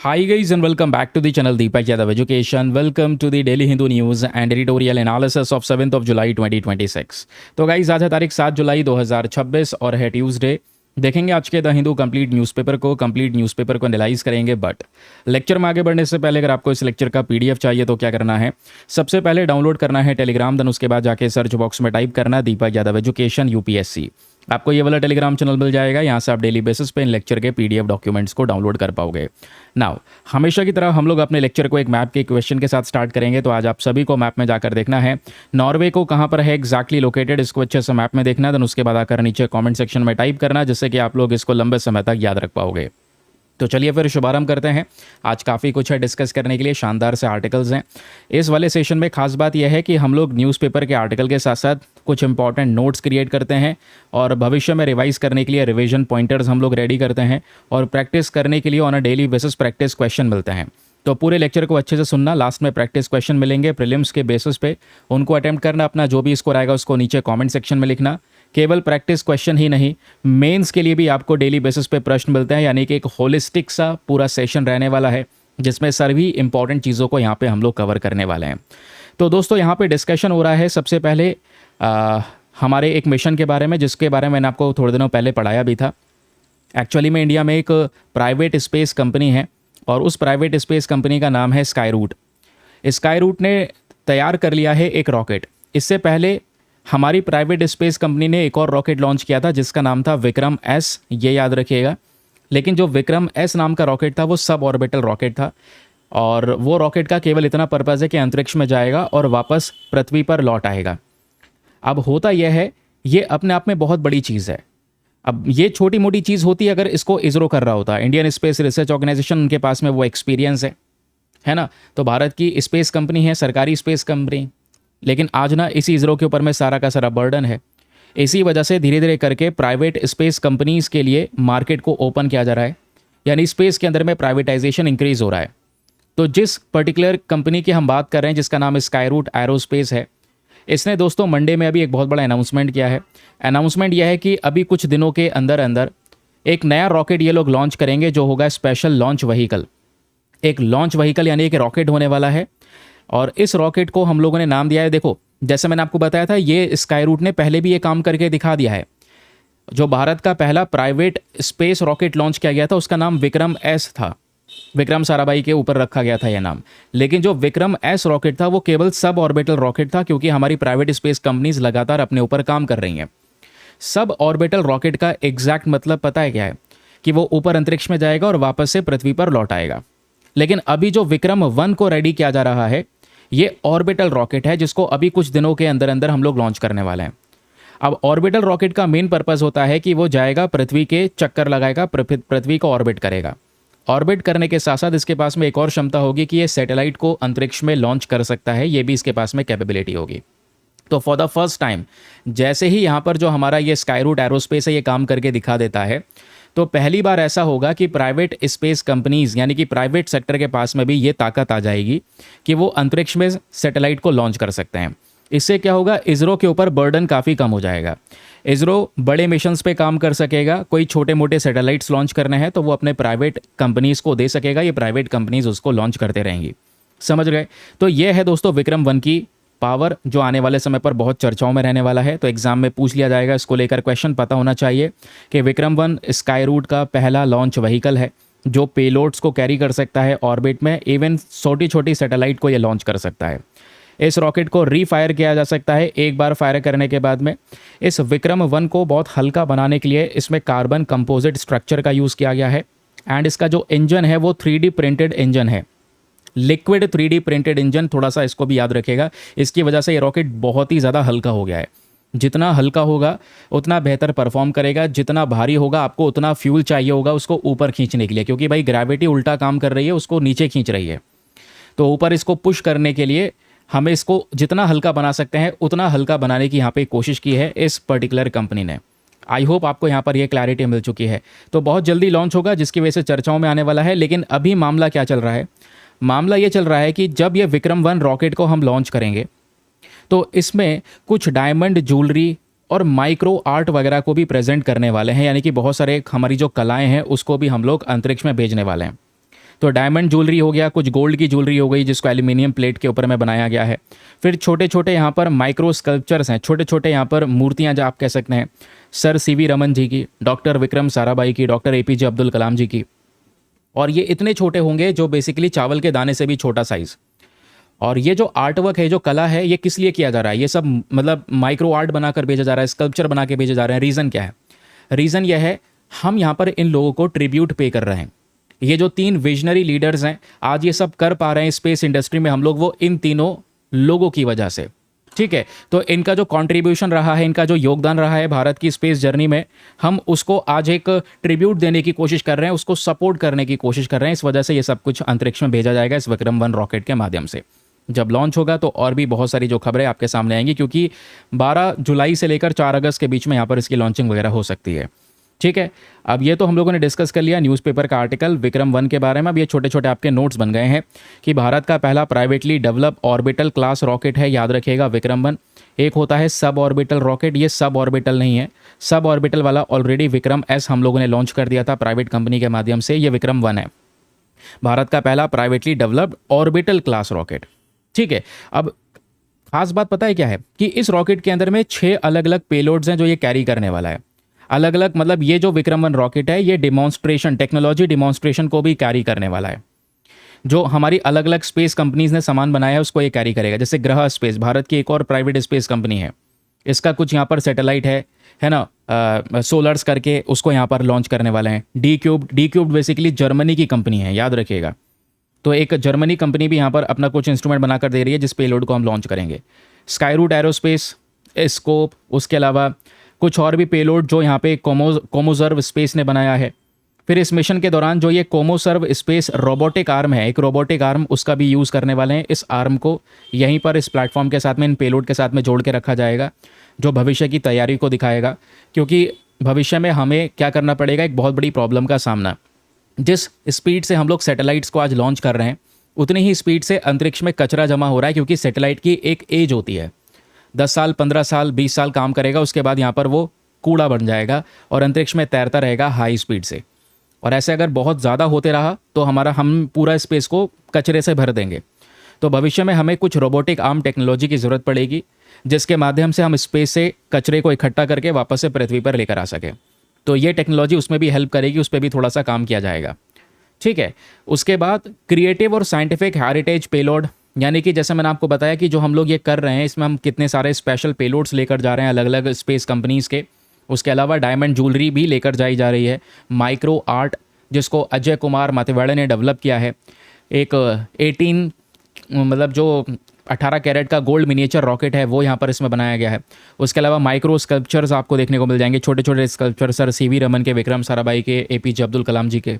Hi guys and welcome back to the channel Deepak Yadav Education. Welcome to the Daily Hindu News and Editorial Analysis of 7th of July 2026. तो guys आज है तारीख 7 जुलाई 2026 और है Tuesday. देखेंगे आज के द हिंदू कंप्लीट न्यूज़पेपर को एनालाइज करेंगे। बट लेक्चर में आगे बढ़ने से पहले अगर आपको इस लेक्चर का पीडीएफ चाहिए तो क्या करना है, सबसे पहले डाउनलोड करना है टेलीग्राम, देन उसके बाद जाके सर्च बॉक्स में टाइप करना दीपक यादव एजुकेशन यूपीएससी। आपको ये वाला टेलीग्राम चैनल मिल जाएगा। यहाँ से आप डेली बेसिस पे इन लेक्चर के पीडीएफ डॉक्यूमेंट्स को डाउनलोड कर पाओगे। नाउ हमेशा की तरह हम लोग अपने लेक्चर को एक मैप के क्वेश्चन के साथ स्टार्ट करेंगे। तो आज आप सभी को मैप में जाकर देखना है नॉर्वे को कहाँ पर है एग्जैक्टली लोकेटेड, इसको अच्छे से मैप में देखना। देन उसके बाद आकर नीचे कॉमेंट सेक्शन में टाइप करना, जिससे कि आप लोग इसको लंबे समय तक याद रख पाओगे। तो चलिए फिर शुभारंभ करते हैं। आज काफ़ी कुछ है डिस्कस करने के लिए, शानदार से आर्टिकल्स हैं इस वाले सेशन में। खास बात यह है कि हम लोग न्यूज़पेपर के आर्टिकल के साथ साथ कुछ इंपॉर्टेंट नोट्स क्रिएट करते हैं और भविष्य में रिवाइज करने के लिए रिवीजन पॉइंटर्स हम लोग रेडी करते हैं और प्रैक्टिस करने के लिए on a daily basis practice question मिलते हैं। तो पूरे लेक्चर को अच्छे से सुनना, लास्ट में प्रैक्टिस क्वेश्चन मिलेंगे प्रीलिम्स के बेसिस पे, उनको अटेम्प्ट करना। अपना जो भी स्कोर आएगा उसको नीचे कमेंट सेक्शन में लिखना। केवल प्रैक्टिस क्वेश्चन ही नहीं, मेंस के लिए भी आपको डेली बेसिस पे प्रश्न मिलते हैं, यानी कि एक होलिस्टिक सा पूरा सेशन रहने वाला है जिसमें सभी इंपॉर्टेंट चीज़ों को यहाँ पे हम लोग कवर करने वाले हैं। तो दोस्तों यहाँ पे डिस्कशन हो रहा है सबसे पहले हमारे एक मिशन के बारे में, जिसके बारे में मैंने आपको थोड़े दिनों पहले पढ़ाया भी था। एक्चुअली में इंडिया में एक प्राइवेट स्पेस कंपनी है और उस प्राइवेट स्पेस कंपनी का नाम है स्काई रूट। स्काई रूट ने तैयार कर लिया है एक रॉकेट। इससे पहले हमारी प्राइवेट स्पेस कंपनी ने एक और रॉकेट लॉन्च किया था जिसका नाम था विक्रम एस, ये याद रखिएगा। लेकिन जो विक्रम एस नाम का रॉकेट था वो सब ऑर्बिटल रॉकेट था और वो रॉकेट का केवल इतना पर्पज़ है कि अंतरिक्ष में जाएगा और वापस पृथ्वी पर लौट आएगा। अब होता यह है, ये अपने आप में बहुत बड़ी चीज़ है। अब ये छोटी मोटी चीज़ होती अगर इसको इसरो कर रहा होता, इंडियन स्पेस रिसर्च ऑर्गेनाइजेशन, उनके पास में वो एक्सपीरियंस है ना। तो भारत की स्पेस कंपनी है, सरकारी स्पेस कंपनी, लेकिन आज ना इसी इसरो के ऊपर में सारा का सारा बर्डन है। इसी वजह से धीरे धीरे करके प्राइवेट स्पेस कंपनीज़ के लिए मार्केट को ओपन किया जा रहा है, यानी स्पेस के अंदर में प्राइवेटाइजेशन इंक्रीज़ हो रहा है। तो जिस पर्टिकुलर कंपनी की हम बात कर रहे हैं जिसका नाम स्काई रूट एरोस्पेस है, इसने दोस्तों मंडे में अभी एक बहुत बड़ा अनाउंसमेंट किया है। अनाउंसमेंट यह है कि अभी कुछ दिनों के अंदर अंदर एक नया रॉकेट ये लोग लॉन्च करेंगे जो होगा स्पेशल लॉन्च व्हीकल। एक लॉन्च व्हीकल यानी एक रॉकेट होने वाला है और इस रॉकेट को हम लोगों ने नाम दिया है, देखो जैसे मैंने आपको बताया था, ये स्काई रूट ने पहले भी ये काम करके दिखा दिया है। जो भारत का पहला प्राइवेट स्पेस रॉकेट लॉन्च किया गया था उसका नाम विक्रम एस था, विक्रम साराभाई के ऊपर रखा गया था यह नाम। लेकिन जो विक्रम एस रॉकेट था वो केवल सब ऑर्बिटल रॉकेट था, क्योंकि हमारी प्राइवेट स्पेस कंपनीज लगातार अपने ऊपर काम कर रही हैं। सब ऑर्बिटल रॉकेट का एग्जैक्ट मतलब पता है क्या है, कि वो ऊपर अंतरिक्ष में जाएगा और वापस से पृथ्वी पर लौट आएगा। लेकिन अभी जो विक्रम 1 को रेडी किया जा रहा है ये ऑर्बिटल रॉकेट है, जिसको अभी कुछ दिनों के अंदर अंदर हम लोग लॉन्च करने वाले हैं। अब ऑर्बिटल रॉकेट का मेन पर्पस होता है कि वो जाएगा पृथ्वी के चक्कर लगाएगा, पृथ्वी को ऑर्बिट करेगा। ऑर्बिट करने के साथ साथ इसके पास में एक और क्षमता होगी कि ये सैटेलाइट को अंतरिक्ष में लॉन्च कर सकता है, ये भी इसके पास में कैपेबिलिटी होगी। तो फॉर द फर्स्ट टाइम जैसे ही यहाँ पर जो हमारा ये स्काई रूट एरोस्पेस है ये काम करके दिखा देता है, तो पहली बार ऐसा होगा कि प्राइवेट स्पेस कंपनीज यानी कि प्राइवेट सेक्टर के पास में भी ये ताकत आ जाएगी कि वो अंतरिक्ष में सैटेलाइट को लॉन्च कर सकते हैं। इससे क्या होगा, इसरो के ऊपर बर्डन काफ़ी कम हो जाएगा। इसरो बड़े मिशंस पे काम कर सकेगा। कोई छोटे मोटे सैटेलाइट्स लॉन्च करने हैं तो वो अपने प्राइवेट कंपनीज़ को दे सकेगा, ये प्राइवेट कंपनीज उसको लॉन्च करते रहेंगी। समझ गए। तो ये है दोस्तों विक्रम 1 की पावर, जो आने वाले समय पर बहुत चर्चाओं में रहने वाला है। तो एग्जाम में पूछ लिया जाएगा, इसको लेकर क्वेश्चन पता होना चाहिए कि विक्रम 1 स्काई रूट का पहला लॉन्च व्हीकल है जो पेलोड्स को कैरी कर सकता है ऑर्बिट में, इवन छोटी छोटी सैटेलाइट को ये लॉन्च कर सकता है। इस रॉकेट को रीफायर किया जा सकता है एक बार फायर करने के बाद में। इस विक्रम 1 को बहुत हल्का बनाने के लिए इसमें कार्बन कंपोजिट स्ट्रक्चर का यूज़ किया गया है एंड इसका जो इंजन है वो 3D प्रिंटेड इंजन है, लिक्विड 3D प्रिंटेड इंजन। थोड़ा सा इसको भी याद रखेगा, इसकी वजह से ये रॉकेट बहुत ही ज़्यादा हल्का हो गया है। जितना हल्का होगा उतना बेहतर परफॉर्म करेगा, जितना भारी होगा आपको उतना फ्यूल चाहिए होगा उसको ऊपर खींचने के लिए, क्योंकि भाई ग्रेविटी उल्टा काम कर रही है, उसको नीचे खींच रही है। तो ऊपर इसको पुश करने के लिए हमें इसको जितना हल्का बना सकते हैं उतना हल्का बनाने की यहाँ पे कोशिश की है इस पर्टिकुलर कंपनी ने। आई होप आपको यहाँ पर ये क्लैरिटी मिल चुकी है। तो बहुत जल्दी लॉन्च होगा जिसकी वजह से चर्चाओं में आने वाला है। लेकिन अभी मामला क्या चल रहा है, मामला ये चल रहा है कि जब ये विक्रम 1 रॉकेट को हम लॉन्च करेंगे तो इसमें कुछ डायमंड ज्वेलरी और माइक्रो आर्ट वगैरह को भी प्रेजेंट करने वाले हैं, यानी कि बहुत सारे हमारी जो कलाएं हैं उसको भी हम लोग अंतरिक्ष में भेजने वाले हैं। तो डायमंड ज्वेलरी हो गया, कुछ गोल्ड की ज्वेलरी हो गई जिसको एल्यूमिनियम प्लेट के ऊपर में बनाया गया है। फिर छोटे छोटे यहाँ पर माइक्रो स्कल्पचर्स हैं, छोटे छोटे यहाँ पर मूर्तियाँ जो आप कह सकते हैं, सर सीवी रमन जी की, डॉक्टर विक्रम साराभाई की, डॉक्टर एपीजे अब्दुल कलाम जी की। और ये इतने छोटे होंगे जो बेसिकली चावल के दाने से भी छोटा साइज़। और ये जो आर्ट वर्क है, जो कला है, ये किस लिए किया जा रहा है? ये सब मतलब माइक्रो आर्ट बनाकर भेजा जा रहा है, स्कल्पचर बना के भेजे जा रहे हैं। रीज़न क्या है? रीज़न यह है, हम यहाँ पर इन लोगों को ट्रिब्यूट पे कर रहे हैं। ये जो 3 विजनरी लीडर्स हैं, आज ये सब कर पा रहे हैं स्पेस इंडस्ट्री में हम लोग, वो इन तीनों लोगों की वजह से। ठीक है, तो इनका जो कंट्रीब्यूशन रहा है, इनका जो योगदान रहा है भारत की स्पेस जर्नी में, हम उसको आज एक ट्रिब्यूट देने की कोशिश कर रहे हैं, उसको सपोर्ट करने की कोशिश कर रहे हैं। इस वजह से ये सब कुछ अंतरिक्ष में भेजा जाएगा इस विक्रम-1 रॉकेट के माध्यम से। जब लॉन्च होगा तो और भी बहुत सारी जो खबरें आपके सामने आएंगी, क्योंकि 12 जुलाई से लेकर 4 अगस्त के बीच में यहाँ पर इसकी लॉन्चिंग वगैरह हो सकती है। ठीक है, अब ये तो हम लोगों ने डिस्कस कर लिया न्यूज़पेपर का आर्टिकल विक्रम-1 के बारे में। अब ये छोटे छोटे आपके नोट्स बन गए हैं कि भारत का पहला privately develop orbital class rocket है, याद रखिएगा विक्रम-1। एक होता है सब ऑर्बिटल रॉकेट, ये सब ऑर्बिटल नहीं है। सब ऑर्बिटल वाला ऑलरेडी विक्रम-S हम लोगों ने लॉन्च कर दिया था प्राइवेट कंपनी के माध्यम से। ये विक्रम-1 है, भारत का पहला privately developed orbital class rocket. ठीक है, अब खास बात पता है क्या है कि इस रॉकेट के अंदर में 6 अलग अलग पेलोड्स हैं जो ये कैरी करने वाला है। अलग अलग मतलब ये जो विक्रम-1 रॉकेट है, ये डिमॉन्स्ट्रेशन, टेक्नोलॉजी डिमॉन्स्ट्रेशन को भी कैरी करने वाला है। जो हमारी अलग अलग स्पेस कंपनीज ने सामान बनाया है उसको ये कैरी करेगा। जैसे ग्रह स्पेस, भारत की एक और प्राइवेट स्पेस कंपनी है, इसका कुछ यहाँ पर सैटेलाइट है ना, सोलर्स करके, उसको यहाँ पर लॉन्च करने वाले हैं। डी क्यूब्ड बेसिकली जर्मनी की कंपनी है, याद रखिएगा। तो एक जर्मनी कंपनी भी यहाँ पर अपना कुछ इंस्ट्रूमेंट बनाकर दे रही है जिस पेलोड को हम लॉन्च करेंगे। स्काईरूट एरोस्पेस, स्कोप, उसके अलावा कुछ और भी पेलोड जो यहाँ पे कोमोसर्व स्पेस ने बनाया है। फिर इस मिशन के दौरान जो ये कोमोसर्व स्पेस रोबोटिक आर्म है, एक रोबोटिक आर्म, उसका भी यूज़ करने वाले हैं। इस आर्म को यहीं पर इस प्लेटफॉर्म के साथ में, इन पेलोड के साथ में जोड़ के रखा जाएगा, जो भविष्य की तैयारी को दिखाएगा। क्योंकि भविष्य में हमें क्या करना पड़ेगा, एक बहुत बड़ी प्रॉब्लम का सामना। जिस स्पीड से हम लोग सैटेलाइट्स को आज लॉन्च कर रहे हैं, उतनी ही स्पीड से अंतरिक्ष में कचरा जमा हो रहा है। क्योंकि सैटेलाइट की एक एज होती है, 10 साल, 15 साल, 20 साल काम करेगा, उसके बाद यहाँ पर वो कूड़ा बन जाएगा और अंतरिक्ष में तैरता रहेगा हाई स्पीड से। और ऐसे अगर बहुत ज़्यादा होते रहा तो हम पूरा स्पेस को कचरे से भर देंगे। तो भविष्य में हमें कुछ रोबोटिक आर्म टेक्नोलॉजी की ज़रूरत पड़ेगी, जिसके माध्यम से हम स्पेस से कचरे को इकट्ठा करके वापस से पृथ्वी पर लेकर आ सकें। तो ये टेक्नोलॉजी उसमें भी हेल्प करेगी, उस पर भी थोड़ा सा काम किया जाएगा। ठीक है, उसके बाद क्रिएटिव और साइंटिफिक हेरिटेज पेलोड, यानी कि जैसे मैंने आपको बताया कि जो हम लोग ये कर रहे हैं, इसमें हम कितने सारे स्पेशल पेलोड्स लेकर जा रहे हैं अलग अलग स्पेस कंपनीज़ के। उसके अलावा डायमंड ज्वेलरी भी लेकर जाई जा रही है। माइक्रो आर्ट, जिसको अजय कुमार माथेवाड़े ने डेवलप किया है। एक 18 मतलब जो 18 कैरेट का गोल्ड मिनिएचर रॉकेट है, वो यहाँ पर इसमें बनाया गया है। उसके अलावा माइक्रो स्कल्पचर्स आपको देखने को मिल जाएंगे, छोटे छोटे स्कल्पचर, सर सीवी रमन के, विक्रम साराभाई के, एपीजे अब्दुल कलाम जी के।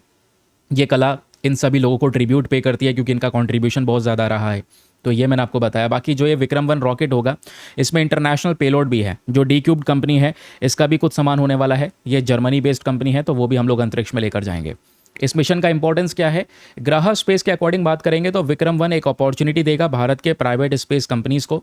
ये कला इन सभी लोगों को ट्रिब्यूट पे करती है, क्योंकि इनका कंट्रीब्यूशन बहुत ज़्यादा रहा है। तो ये मैंने आपको बताया। बाकी जो ये विक्रम-1 रॉकेट होगा, इसमें इंटरनेशनल पेलोड भी है। जो डी क्यूब्ड कंपनी है, इसका भी कुछ सामान होने वाला है। ये जर्मनी बेस्ड कंपनी है, तो वो भी हम लोग अंतरिक्ष में लेकर जाएंगे। इस मिशन का इंपॉर्टेंस क्या है, ग्रह स्पेस के अकॉर्डिंग बात करेंगे तो विक्रम-1 एक अपॉर्चुनिटी देगा भारत के प्राइवेट स्पेस कंपनीज़ को,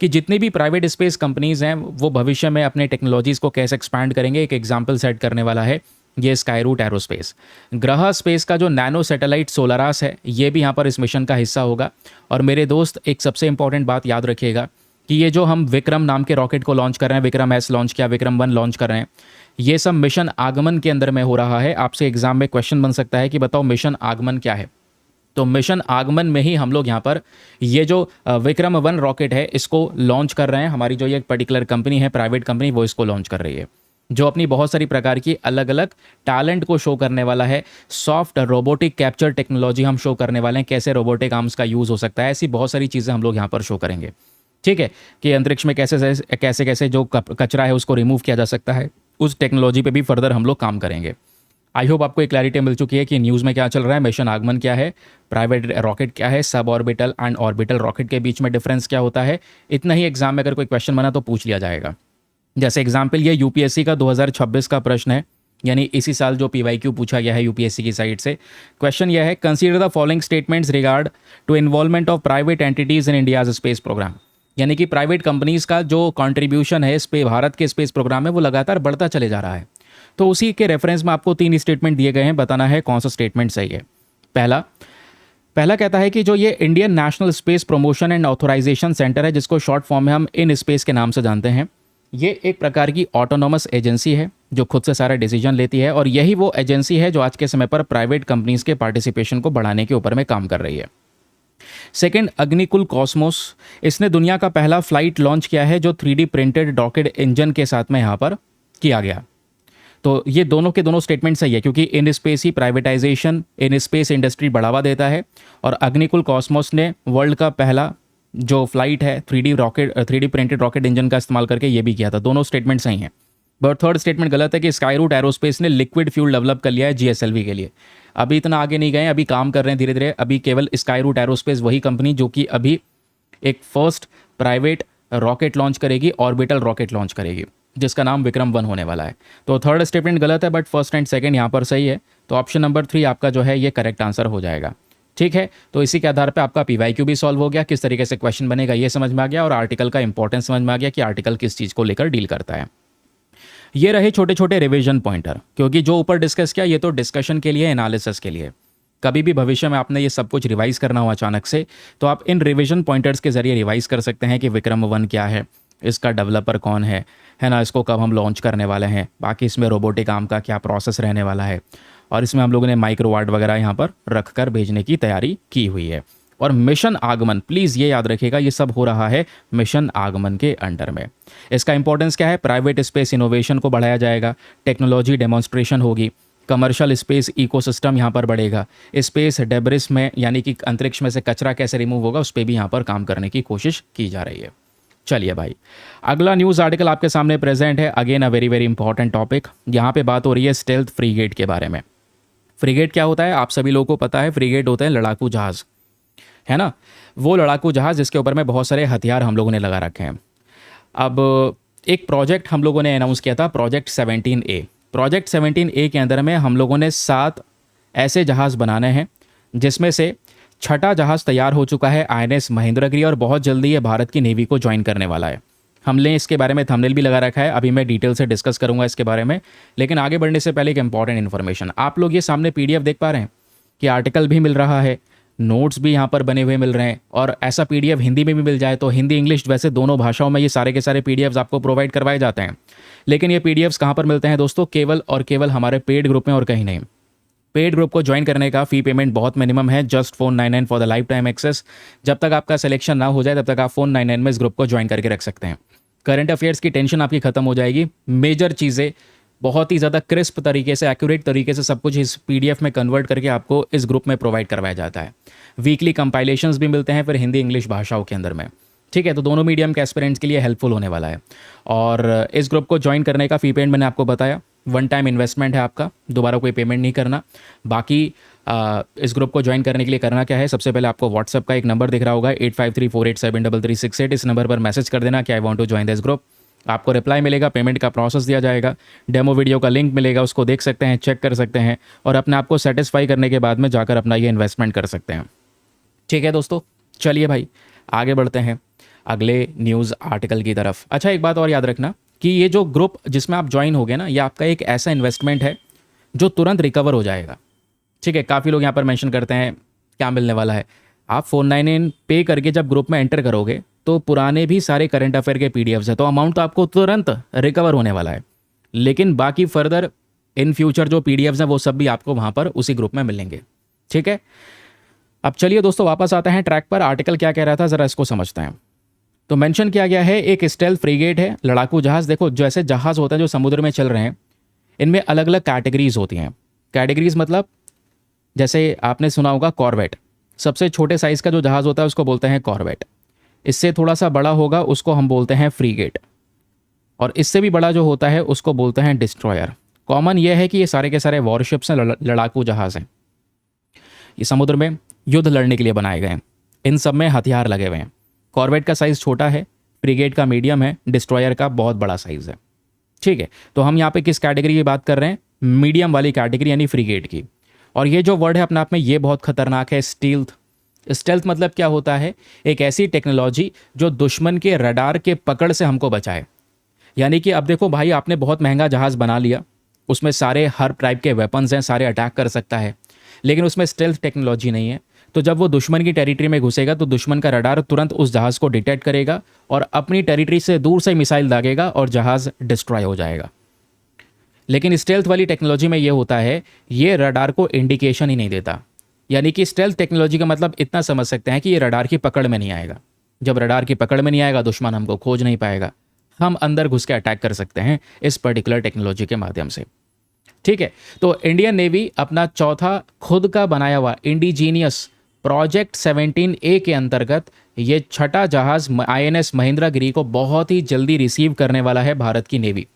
कि जितनी भी प्राइवेट स्पेस कंपनीज़ हैं वो भविष्य में अपने टेक्नोलॉजीज़ को कैसे एक्सपैंड करेंगे। एक एग्जाम्पल सेट करने वाला है ये स्काईरूट एरोस्पेस। ग्रह स्पेस का जो नैनो सैटेलाइट सोलारास है, ये भी यहाँ पर इस मिशन का हिस्सा होगा। और मेरे दोस्त, एक सबसे इंपॉर्टेंट बात याद रखिएगा कि ये जो हम विक्रम नाम के रॉकेट को लॉन्च कर रहे हैं, विक्रम-S लॉन्च किया, विक्रम-1 लॉन्च कर रहे हैं, ये सब मिशन आगमन के अंदर में हो रहा है। आपसे एग्जाम में क्वेश्चन बन सकता है कि बताओ मिशन आगमन क्या है। तो मिशन आगमन में ही हम लोग यहाँ पर ये जो विक्रम-1 रॉकेट है, इसको लॉन्च कर रहे हैं। हमारी जो ये पर्टिकुलर कंपनी है, प्राइवेट कंपनी, वो इसको लॉन्च कर रही है, जो अपनी बहुत सारी प्रकार की अलग अलग टैलेंट को शो करने वाला है। सॉफ्ट रोबोटिक कैप्चर टेक्नोलॉजी हम शो करने वाले हैं, कैसे रोबोटिक आर्म्स का यूज़ हो सकता है। ऐसी बहुत सारी चीज़ें हम लोग यहाँ पर शो करेंगे। ठीक है, कि अंतरिक्ष में कैसे कैसे जो कचरा है उसको रिमूव किया जा सकता है, उस टेक्नोलॉजी पे भी फर्दर हम लोग काम करेंगे। आई होप आपको एक क्लैरिटी मिल चुकी है कि न्यूज़ में क्या चल रहा है, मिशन आगमन क्या है, प्राइवेट रॉकेट क्या है, sub orbital and orbital rocket के बीच में डिफरेंस क्या होता है। इतना ही एग्जाम में अगर कोई क्वेश्चन बना तो पूछ लिया जाएगा। जैसे एग्जाम्पल ये यूपीएससी का 2026 का प्रश्न है, यानी इसी साल जो पीवाईक्यू पूछा गया है यूपीएससी की साइड से। क्वेश्चन यह है, consider the following statements regard to involvement of private entities in India's space programme. यानी कि प्राइवेट कंपनीज का जो कंट्रीब्यूशन है इस पे भारत के स्पेस प्रोग्राम में, वो लगातार बढ़ता चले जा रहा है। तो उसी के रेफरेंस में आपको 3 स्टेटमेंट दिए गए हैं, बताना है कौन सा स्टेटमेंट सही है। पहला, पहला कहता है कि जो ये Indian National Space Promotion and Authorization Centre है, जिसको शॉर्ट फॉर्म में हम इन स्पेस के नाम से जानते हैं, ये एक प्रकार की ऑटोनोमस एजेंसी है जो खुद से सारा डिसीजन लेती है, और यही वो एजेंसी है जो आज के समय पर प्राइवेट कंपनीज के पार्टिसिपेशन को बढ़ाने के ऊपर में काम कर रही है। सेकेंड, अग्निकुल कॉस्मोस, इसने दुनिया का पहला फ्लाइट लॉन्च किया है जो 3D प्रिंटेड रॉकेट इंजन के साथ में यहाँ पर किया गया। तो ये दोनों के दोनों स्टेटमेंट सही है, क्योंकि in space he privatisation, in space industry बढ़ावा देता है, और अग्निकुल कॉस्मोस ने वर्ल्ड का पहला जो फ्लाइट है 3D प्रिंटेड रॉकेट इंजन का इस्तेमाल करके ये भी किया था। दोनों स्टेटमेंट सही हैं। बट थर्ड स्टेटमेंट गलत है कि स्काईरूट एरोस्पेस ने लिक्विड फ्यूल डेवलप कर लिया है GSLV के लिए। अभी इतना आगे नहीं गए, अभी काम कर रहे हैं धीरे धीरे। अभी केवल स्काईरूट एरोस्पेस वही कंपनी जो कि अभी एक फर्स्ट प्राइवेट रॉकेट लॉन्च करेगी, ऑर्बिटल रॉकेट लॉन्च करेगी, जिसका नाम विक्रम 1 होने वाला है। तो थर्ड स्टेटमेंट गलत है, बट फर्स्ट एंड सेकंड यहाँ पर सही है। तो ऑप्शन नंबर 3 आपका जो है ये करेक्ट आंसर हो जाएगा। ठीक है, तो इसी के आधार पे आपका PYQ भी सॉल्व हो गया, किस तरीके से क्वेश्चन बनेगा ये समझ में आ गया, और आर्टिकल का इंपॉर्टेंस समझ में आ गया कि आर्टिकल किस चीज़ को लेकर डील करता है। ये रहे छोटे छोटे रिवीजन पॉइंटर, क्योंकि जो ऊपर डिस्कस किया ये तो डिस्कशन के लिए, एनालिसिस के लिए। कभी भी भविष्य में आपने ये सब कुछ रिवाइज करना हो अचानक से, तो आप इन रिवीजन पॉइंटर्स के जरिए रिवाइज कर सकते हैं कि विक्रम 1 क्या है, इसका डेवलपर कौन है ना, इसको कब हम लॉन्च करने वाले हैं, बाकी इसमें रोबोटिक आर्म का क्या प्रोसेस रहने वाला है, और इसमें हम लोगों ने माइक्रोवाट वगैरह यहाँ पर रख कर भेजने की तैयारी की हुई है। और मिशन आगमन, प्लीज़ ये याद रखिएगा, ये सब हो रहा है मिशन आगमन के अंडर में। इसका इंपॉर्टेंस क्या है? प्राइवेट स्पेस इनोवेशन को बढ़ाया जाएगा, टेक्नोलॉजी डेमोन्स्ट्रेशन होगी, कमर्शियल स्पेस इकोसिस्टम यहाँ पर बढ़ेगा, स्पेस डेब्रिस में यानी कि अंतरिक्ष में से कचरा कैसे रिमूव होगा उस पर भी यहाँ पर काम करने की कोशिश की जा रही है। चलिए भाई, अगला न्यूज़ आर्टिकल आपके सामने प्रेजेंट है। Again a very very important topic. यहाँ पे बात हो रही है स्टेल्थ फ्रीगेट के बारे में। फ्रीगेट क्या होता है आप सभी लोगों को पता है। फ्रीगेट होते हैं लड़ाकू जहाज़, है ना, वो लड़ाकू जहाज़ जिसके ऊपर में बहुत सारे हथियार हम लोगों ने लगा रखे हैं। अब एक प्रोजेक्ट हम लोगों ने अनाउंस किया था, प्रोजेक्ट 17A। प्रोजेक्ट 17A के अंदर में हम लोगों ने 7 ऐसे जहाज़ बनाने हैं, जिसमें से 6ठा जहाज़ तैयार हो चुका है, INS महेंद्रगिरी, और बहुत जल्दी ये भारत की नेवी को ज्वाइन करने वाला है। हमने इसके बारे में थंबनेल भी लगा रखा है, अभी मैं डिटेल से डिस्कस करूंगा इसके बारे में। लेकिन आगे बढ़ने से पहले एक इंपॉर्टेंट इन्फॉर्मेशन, आप लोग ये सामने PDF देख पा रहे हैं कि आर्टिकल भी मिल रहा है, नोट्स भी यहाँ पर बने हुए मिल रहे हैं, और ऐसा PDF हिंदी में भी मिल जाए तो हिंदी इंग्लिश वैसे दोनों भाषाओं में ये सारे के सारे PDFs आपको प्रोवाइड करवाए जाते हैं। लेकिन ये PDFs कहाँ पर मिलते हैं दोस्तों? केवल और केवल हमारे पेड ग्रुप में और कहीं नहीं। पेड ग्रुप को ज्वाइन करने का फ़ी पेमेंट बहुत मिनिमम है, just 499 for the lifetime access. जब तक आपका सिलेक्शन ना हो जाए तब तक आप 499 में इस ग्रुप को ज्वाइन करके रख सकते हैं। करंट अफेयर्स की टेंशन आपकी खत्म हो जाएगी, मेजर चीज़ें बहुत ही ज़्यादा क्रिस्प तरीके से, एक्यूरेट तरीके से सब कुछ इस PDF में कन्वर्ट करके आपको इस ग्रुप में प्रोवाइड करवाया जाता है। वीकली कंपाइलेशंस भी मिलते हैं फिर हिंदी इंग्लिश भाषाओं के अंदर में। ठीक है, तो दोनों मीडियम के एस्पिरेंट्स के लिए हेल्पफुल होने वाला है। और इस ग्रुप को ज्वाइन करने का फ़ी पेमेंट मैंने आपको बताया, 1 टाइम इन्वेस्टमेंट है आपका, दोबारा कोई पेमेंट नहीं करना। बाकी इस ग्रुप को ज्वाइन करने के लिए करना क्या है, सबसे पहले आपको व्हाट्सएप का एक नंबर दिख रहा होगा 8534873368, इस नंबर पर मैसेज कर देना कि I want to join this group. आपको रिप्लाई मिलेगा, पेमेंट का प्रोसेस दिया जाएगा, डेमो वीडियो का लिंक मिलेगा, उसको देख सकते हैं, चेक कर सकते हैं, और अपने आप को सेटिस्फाई करने के बाद में जाकर अपना ये इन्वेस्टमेंट कर सकते हैं। ठीक है दोस्तों, चलिए भाई आगे बढ़ते हैं अगले न्यूज़ आर्टिकल की तरफ। अच्छा, एक बात और याद रखना कि ये जो ग्रुप जिसमें आप ज्वाइन हो गए ना, ये आपका एक ऐसा इन्वेस्टमेंट है जो तुरंत रिकवर हो जाएगा। ठीक है, काफ़ी लोग यहाँ पर मेंशन करते हैं क्या मिलने वाला है। आप 499 पे करके जब ग्रुप में एंटर करोगे तो पुराने भी सारे करंट अफेयर के PDFs है, तो अमाउंट तो आपको तुरंत रिकवर होने वाला है। लेकिन बाकी फर्दर इन फ्यूचर जो PDFs हैं वो सब भी आपको वहाँ पर उसी ग्रुप में मिलेंगे। ठीक है, अब चलिए दोस्तों वापस आते हैं ट्रैक पर। आर्टिकल क्या कह रहा था ज़रा इसको समझते हैं। तो मेंशन किया गया है एक स्टेल्थ फ्रीगेट है, लड़ाकू जहाज़। देखो, जैसे जहाज़ होते हैं जो समुद्र में चल रहे हैं, इनमें अलग अलग कैटेगरीज होती हैं। कैटेगरीज मतलब जैसे आपने सुना होगा कॉर्वेट, सबसे छोटे साइज़ का जो जहाज़ होता है उसको बोलते हैं कॉर्वेट। इससे थोड़ा सा बड़ा होगा उसको हम बोलते हैं फ्रीगेट, और इससे भी बड़ा जो होता है उसको बोलते हैं डिस्ट्रॉयर। कॉमन यह है कि ये सारे के सारे वॉरशिप्स हैं, लड़ाकू जहाज़ हैं, ये समुद्र में युद्ध लड़ने के लिए बनाए गए हैं। इन सब में हथियार लगे हुए हैं। कॉर्वेट का साइज़ छोटा है, फ्रीगेट का मीडियम है, डिस्ट्रॉयर का बहुत बड़ा साइज़ है। ठीक है, तो हम यहाँ पे किस कैटेगरी की बात कर रहे हैं? मीडियम वाली कैटेगरी यानी फ्रीगेट की। और ये जो वर्ड है अपने आप में ये बहुत खतरनाक है, स्टील्थ। स्टेल्थ मतलब क्या होता है? एक ऐसी टेक्नोलॉजी जो दुश्मन के रडार के पकड़ से हमको बचाए। यानी कि अब देखो भाई, आपने बहुत महंगा जहाज़ बना लिया, उसमें सारे हर टाइप के वेपन्स हैं, सारे अटैक कर सकता है, लेकिन उसमें स्टेल्थ टेक्नोलॉजी नहीं है। तो जब वो दुश्मन की टेरिटरी में घुसेगा तो दुश्मन का रडार तुरंत उस जहाज़ को डिटेक्ट करेगा और अपनी टेरिटरी से दूर से मिसाइल दागेगा और जहाज़ डिस्ट्रॉय हो जाएगा। लेकिन स्टेल्थ वाली टेक्नोलॉजी में ये होता है, ये रडार को इंडिकेशन ही नहीं देता। यानी कि स्टेल्थ टेक्नोलॉजी का मतलब इतना समझ सकते हैं कि ये रडार की पकड़ में नहीं आएगा। जब रडार की पकड़ में नहीं आएगा, दुश्मन हमको खोज नहीं पाएगा, हम अंदर घुस के अटैक कर सकते हैं इस पर्टिकुलर टेक्नोलॉजी के माध्यम से। ठीक है, तो इंडियन नेवी अपना चौथा खुद का बनाया हुआ इंडिजीनियस प्रोजेक्ट 17A के अंतर्गत ये छठा जहाज INS महेंद्रगिरी को बहुत ही जल्दी रिसीव करने वाला है भारत की नेवी।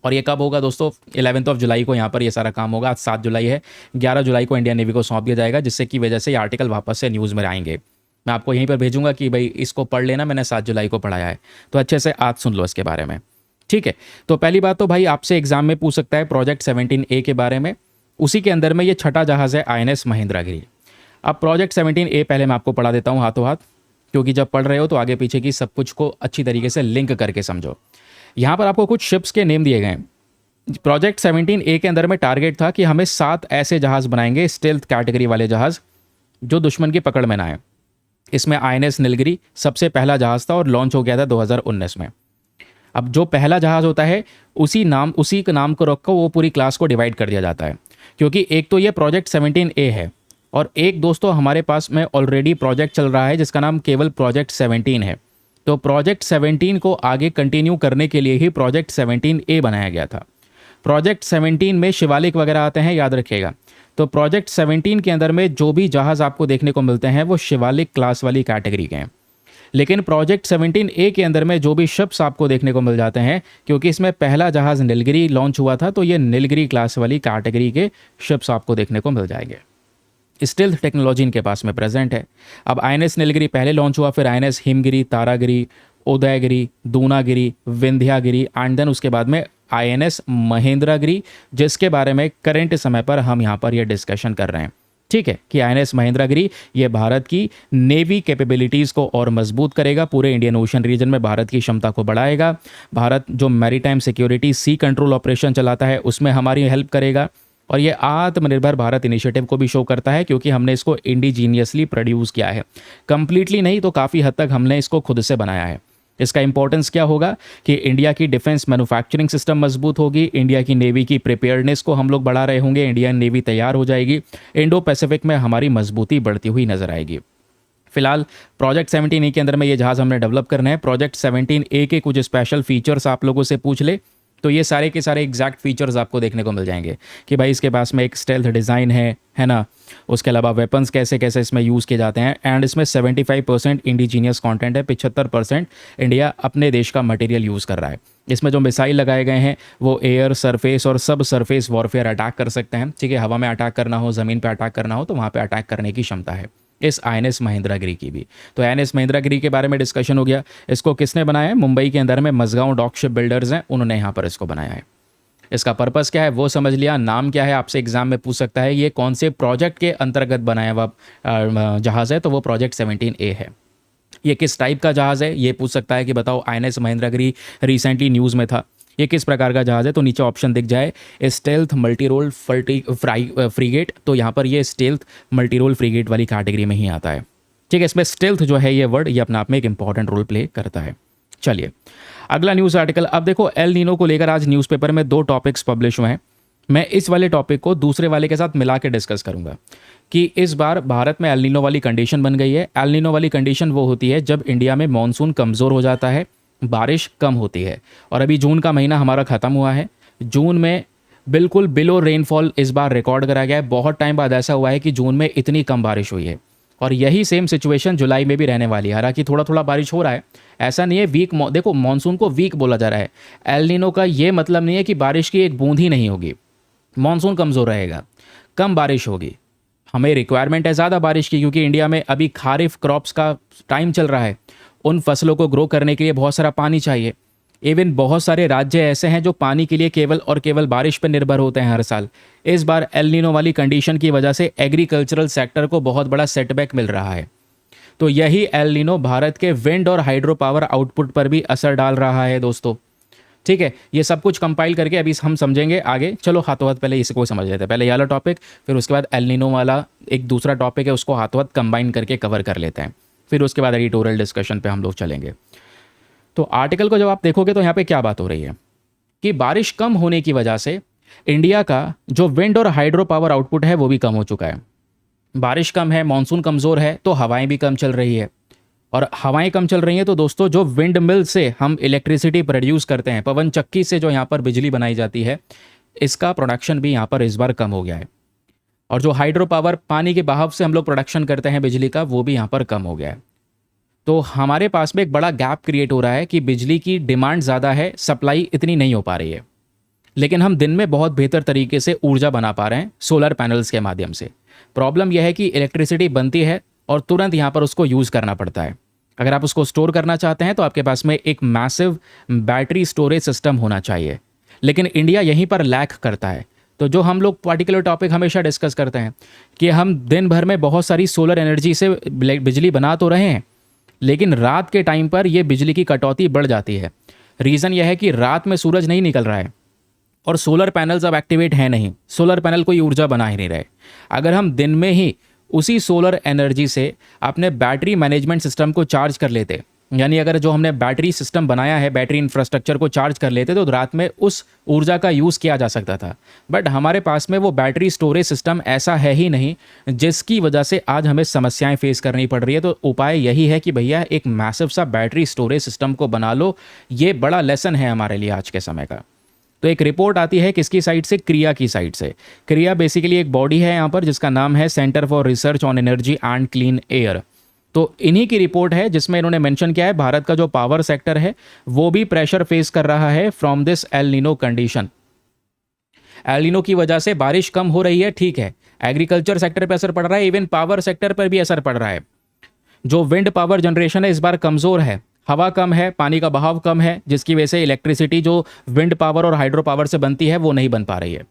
और ये कब होगा दोस्तों? 11 जुलाई को यहाँ पर ये सारा काम होगा। आज 7 जुलाई है, 11 जुलाई को इंडियन नेवी को सौंप दिया जाएगा, जिससे की वजह से ये आर्टिकल वापस से न्यूज़ में आएंगे। मैं आपको यहीं पर भेजूंगा कि भाई इसको पढ़ लेना, मैंने 7 जुलाई को पढ़ाया है, तो अच्छे से आज सुन लो इसके बारे में। ठीक है, तो पहली बात तो भाई आपसे एग्जाम में पूछ सकता है प्रोजेक्ट 17A के बारे में। उसी के अंदर में ये छठा जहाज़ है INS महेंद्रगिरी। अब प्रोजेक्ट 17A पहले मैं आपको पढ़ा देता हूँ हाथों हाथ, क्योंकि जब पढ़ रहे हो तो आगे पीछे की सब कुछ को अच्छी तरीके से लिंक करके समझो। यहाँ पर आपको कुछ शिप्स के नेम दिए गए हैं। प्रोजेक्ट 17A के अंदर में टारगेट था कि हमें 7 ऐसे जहाज़ बनाएंगे, स्टेल्थ कैटेगरी वाले जहाज़, जो दुश्मन की पकड़ में ना आए। इसमें INS नीलगिरी सबसे पहला जहाज़ था और लॉन्च हो गया था 2019 में। अब जो पहला जहाज़ होता है उसी के नाम को रखकर वो पूरी क्लास को डिवाइड कर दिया जाता है, क्योंकि एक तो ये प्रोजेक्ट 17A है और एक दोस्तों हमारे पास में ऑलरेडी प्रोजेक्ट चल रहा है जिसका नाम केवल प्रोजेक्ट 17 है। तो प्रोजेक्ट 17 को आगे कंटिन्यू करने के लिए ही प्रोजेक्ट 17A बनाया गया था। प्रोजेक्ट 17 में शिवालिक वगैरह आते हैं, याद रखिएगा। तो प्रोजेक्ट 17 के अंदर में जो भी जहाज़ आपको देखने को मिलते हैं वो शिवालिक क्लास वाली कैटेगरी के हैं। लेकिन प्रोजेक्ट 17A के अंदर में जो भी शिप्स आपको देखने को मिल जाते हैं, क्योंकि इसमें पहला जहाज़ नीलगिरी लॉन्च हुआ था, तो ये नीलगिरी क्लास वाली कैटेगरी के शिप्स आपको देखने को मिल जाएंगे। स्टेल्थ टेक्नोलॉजी इनके पास में प्रेजेंट है। अब INS नीलगिरी पहले लॉन्च हुआ, फिर INS Himgiri, Taragiri, Udaygiri, Dunagiri, Vindhyagiri and then उसके बाद में INS महेंद्रगिरी, जिसके बारे में करंट समय पर हम यहाँ पर ये डिस्कशन कर रहे हैं। ठीक है, कि INS महेंद्रगिरी ये भारत की नेवी कैपेबिलिटीज़ को और मजबूत करेगा, पूरे इंडियन ओशन रीजन में भारत की क्षमता को बढ़ाएगा। भारत जो maritime security sea control operation चलाता है उसमें हमारी हेल्प करेगा, और ये आत्मनिर्भर भारत इनिशिएटिव को भी शो करता है, क्योंकि हमने इसको इंडिजीनियसली प्रोड्यूस किया है। कंप्लीटली नहीं तो काफ़ी हद तक हमने इसको खुद से बनाया है। इसका इंपॉर्टेंस क्या होगा कि इंडिया की डिफेंस मैन्युफैक्चरिंग सिस्टम मजबूत होगी, इंडिया की नेवी की प्रिपेयर्डनेस को हम लोग बढ़ा रहे होंगे, इंडियन नेवी तैयार हो जाएगी, इंडो पैसिफिक में हमारी मजबूती बढ़ती हुई नजर आएगी। फिलहाल प्रोजेक्ट 17A के अंदर में ये जहाज़ हमने डेवलप करना है। प्रोजेक्ट 17A के कुछ स्पेशल फीचर्स आप लोगों से पूछ ले तो ये सारे के सारे एग्जैक्ट फीचर्स आपको देखने को मिल जाएंगे कि भाई इसके पास में एक स्टेल्थ डिज़ाइन है ना, उसके अलावा वेपन्स कैसे कैसे इसमें यूज़ किए जाते हैं, एंड इसमें 75% इंडिजीनियस कंटेंट है, 75% इंडिया अपने देश का मटेरियल यूज़ कर रहा है। इसमें जो मिसाइल लगाए गए हैं वो एयर, सरफेस और सब सरफेस वॉरफेयर अटैक कर सकते हैं। ठीक है, हवा में अटैक करना हो, ज़मीन पर अटैक करना हो तो वहाँ पर अटैक करने की क्षमता है इस INS महेंद्रगिरी की भी। तो INS महेंद्रगिरी के बारे में डिस्कशन हो गया। इसको किसने बनाया है? मुंबई के अंदर में मझगांव डॉक शिप बिल्डर्स हैं, उन्होंने यहाँ पर इसको बनाया है। इसका पर्पस क्या है वो समझ लिया। नाम क्या है आपसे एग्जाम में पूछ सकता है, ये कौन से प्रोजेक्ट के अंतर्गत बनाया हुआ जहाज़ है, तो वो प्रोजेक्ट 17A है। ये किस टाइप का जहाज़ है ये पूछ सकता है कि बताओ INS महेंद्रगिरी रिसेंटली न्यूज़ में था, ये किस प्रकार का जहाज़ है, तो नीचे ऑप्शन दिख जाए स्टेल्थ मल्टी रोल फ्रीगेट, तो यहाँ पर ये स्टेल्थ मल्टी रोल फ्रीगेट वाली कैटेगरी में ही आता है। ठीक है, इसमें स्टेल्थ जो है ये वर्ड ये अपने आप में एक इंपॉर्टेंट रोल प्ले करता है। चलिए अगला न्यूज़ आर्टिकल। अब देखो एल नीनो को लेकर आज न्यूज़पेपर में 2 टॉपिक्स पब्लिश हुए हैं। मैं इस वाले टॉपिक को दूसरे वाले के साथ मिला के डिस्कस करूंगा कि इस बार भारत में एल नीनो वाली कंडीशन बन गई है। एल नीनो वाली कंडीशन वो होती है जब इंडिया में मानसून कमज़ोर हो जाता है, बारिश कम होती है, और अभी जून का महीना हमारा ख़त्म हुआ है। जून में बिल्कुल बिलो रेनफॉल इस बार रिकॉर्ड करा गया है। बहुत टाइम बाद ऐसा हुआ है कि जून में इतनी कम बारिश हुई है, और यही सेम सिचुएशन जुलाई में भी रहने वाली है। हालांकि थोड़ा थोड़ा बारिश हो रहा है, ऐसा नहीं है वीक। देखो मानसून को वीक बोला जा रहा है, एल नीनो का ये मतलब नहीं है कि बारिश की एक बूंद ही नहीं होगी। मानसून कमज़ोर रहेगा, कम बारिश होगी। हमें रिक्वायरमेंट है ज़्यादा बारिश की, क्योंकि इंडिया में अभी खारिफ क्रॉप्स का टाइम चल रहा है। उन फसलों को ग्रो करने के लिए बहुत सारा पानी चाहिए। इवन बहुत सारे राज्य ऐसे हैं जो पानी के लिए केवल और केवल बारिश पर निर्भर होते हैं हर साल। इस बार एल नीनो वाली कंडीशन की वजह से एग्रीकल्चरल सेक्टर को बहुत बड़ा सेटबैक मिल रहा है। तो यही एल नीनो भारत के विंड और हाइड्रो पावर आउटपुट पर भी असर डाल रहा है दोस्तों। ठीक है, ये सब कुछ कंपाइल करके अभी हम समझेंगे आगे। चलो हाथों हाथ पहले इसको समझ लेते हैं, पहले ये वाला टॉपिक, फिर उसके बाद एल नीनो वाला एक दूसरा टॉपिक है, उसको हाथों हाथ कंबाइन करके कवर कर लेते हैं, फिर उसके बाद एडिटोरियल डिस्कशन पे हम लोग चलेंगे। तो आर्टिकल को जब आप देखोगे तो यहाँ पे क्या बात हो रही है कि बारिश कम होने की वजह से इंडिया का जो विंड और हाइड्रो पावर आउटपुट है वो भी कम हो चुका है। बारिश कम है, मानसून कमज़ोर है, तो हवाएं भी कम चल रही है। और हवाएं कम चल रही हैं तो दोस्तों जो विंड मिल से हम इलेक्ट्रिसिटी प्रोड्यूस करते हैं, पवन चक्की से जो यहाँ पर बिजली बनाई जाती है, इसका प्रोडक्शन भी यहाँ पर इस बार कम हो गया है। और जो हाइड्रो पावर पानी के बहाव से हम लोग प्रोडक्शन करते हैं बिजली का, वो भी यहाँ पर कम हो गया है। तो हमारे पास में एक बड़ा गैप क्रिएट हो रहा है कि बिजली की डिमांड ज़्यादा है, सप्लाई इतनी नहीं हो पा रही है, लेकिन हम दिन में बहुत बेहतर तरीके से ऊर्जा बना पा रहे हैं सोलर पैनल्स के माध्यम से। प्रॉब्लम यह है कि इलेक्ट्रिसिटी बनती है और तुरंत यहाँ पर उसको यूज़ करना पड़ता है। अगर आप उसको स्टोर करना चाहते हैं तो आपके पास में एक मैसिव बैटरी स्टोरेज सिस्टम होना चाहिए, लेकिन इंडिया यहीं पर लैक करता है। तो जो हम लोग पार्टिकुलर टॉपिक हमेशा डिस्कस करते हैं कि हम दिन भर में बहुत सारी सोलर एनर्जी से बिजली बना तो रहे हैं, लेकिन रात के टाइम पर यह बिजली की कटौती बढ़ जाती है। रीज़न यह है कि रात में सूरज नहीं निकल रहा है और सोलर पैनल्स अब एक्टिवेट हैं नहीं, सोलर पैनल कोई ऊर्जा बना ही नहीं रहे। अगर हम दिन में ही उसी सोलर एनर्जी से अपने बैटरी मैनेजमेंट सिस्टम को चार्ज कर लेते, यानी अगर जो हमने बैटरी सिस्टम बनाया है, बैटरी इंफ्रास्ट्रक्चर को चार्ज कर लेते, तो रात में उस ऊर्जा का यूज़ किया जा सकता था। बट हमारे पास में वो बैटरी स्टोरेज सिस्टम ऐसा है ही नहीं, जिसकी वजह से आज हमें समस्याएं फेस करनी पड़ रही है। तो उपाय यही है कि भैया एक मैसिव सा बैटरी स्टोरेज सिस्टम को बना लो। ये बड़ा लेसन है हमारे लिए आज के समय का। तो एक रिपोर्ट आती है किसकी साइड से? क्रिया की साइड से। क्रिया बेसिकली एक बॉडी है यहाँ पर जिसका नाम है centre for research on energy and clean air. तो इन्हीं की रिपोर्ट है जिसमें इन्होंने मेंशन किया है भारत का जो पावर सेक्टर है वो भी प्रेशर फेस कर रहा है from this El Nino condition. El Nino की वजह से बारिश कम हो रही है, ठीक है, एग्रीकल्चर सेक्टर पर असर पड़ रहा है, इवन पावर सेक्टर पर भी असर पड़ रहा है। जो विंड पावर जनरेशन है इस बार कमज़ोर है, हवा कम है, पानी का बहाव कम है, जिसकी वजह से इलेक्ट्रिसिटी जो विंड पावर और हाइड्रो पावर से बनती है वो नहीं बन पा रही है।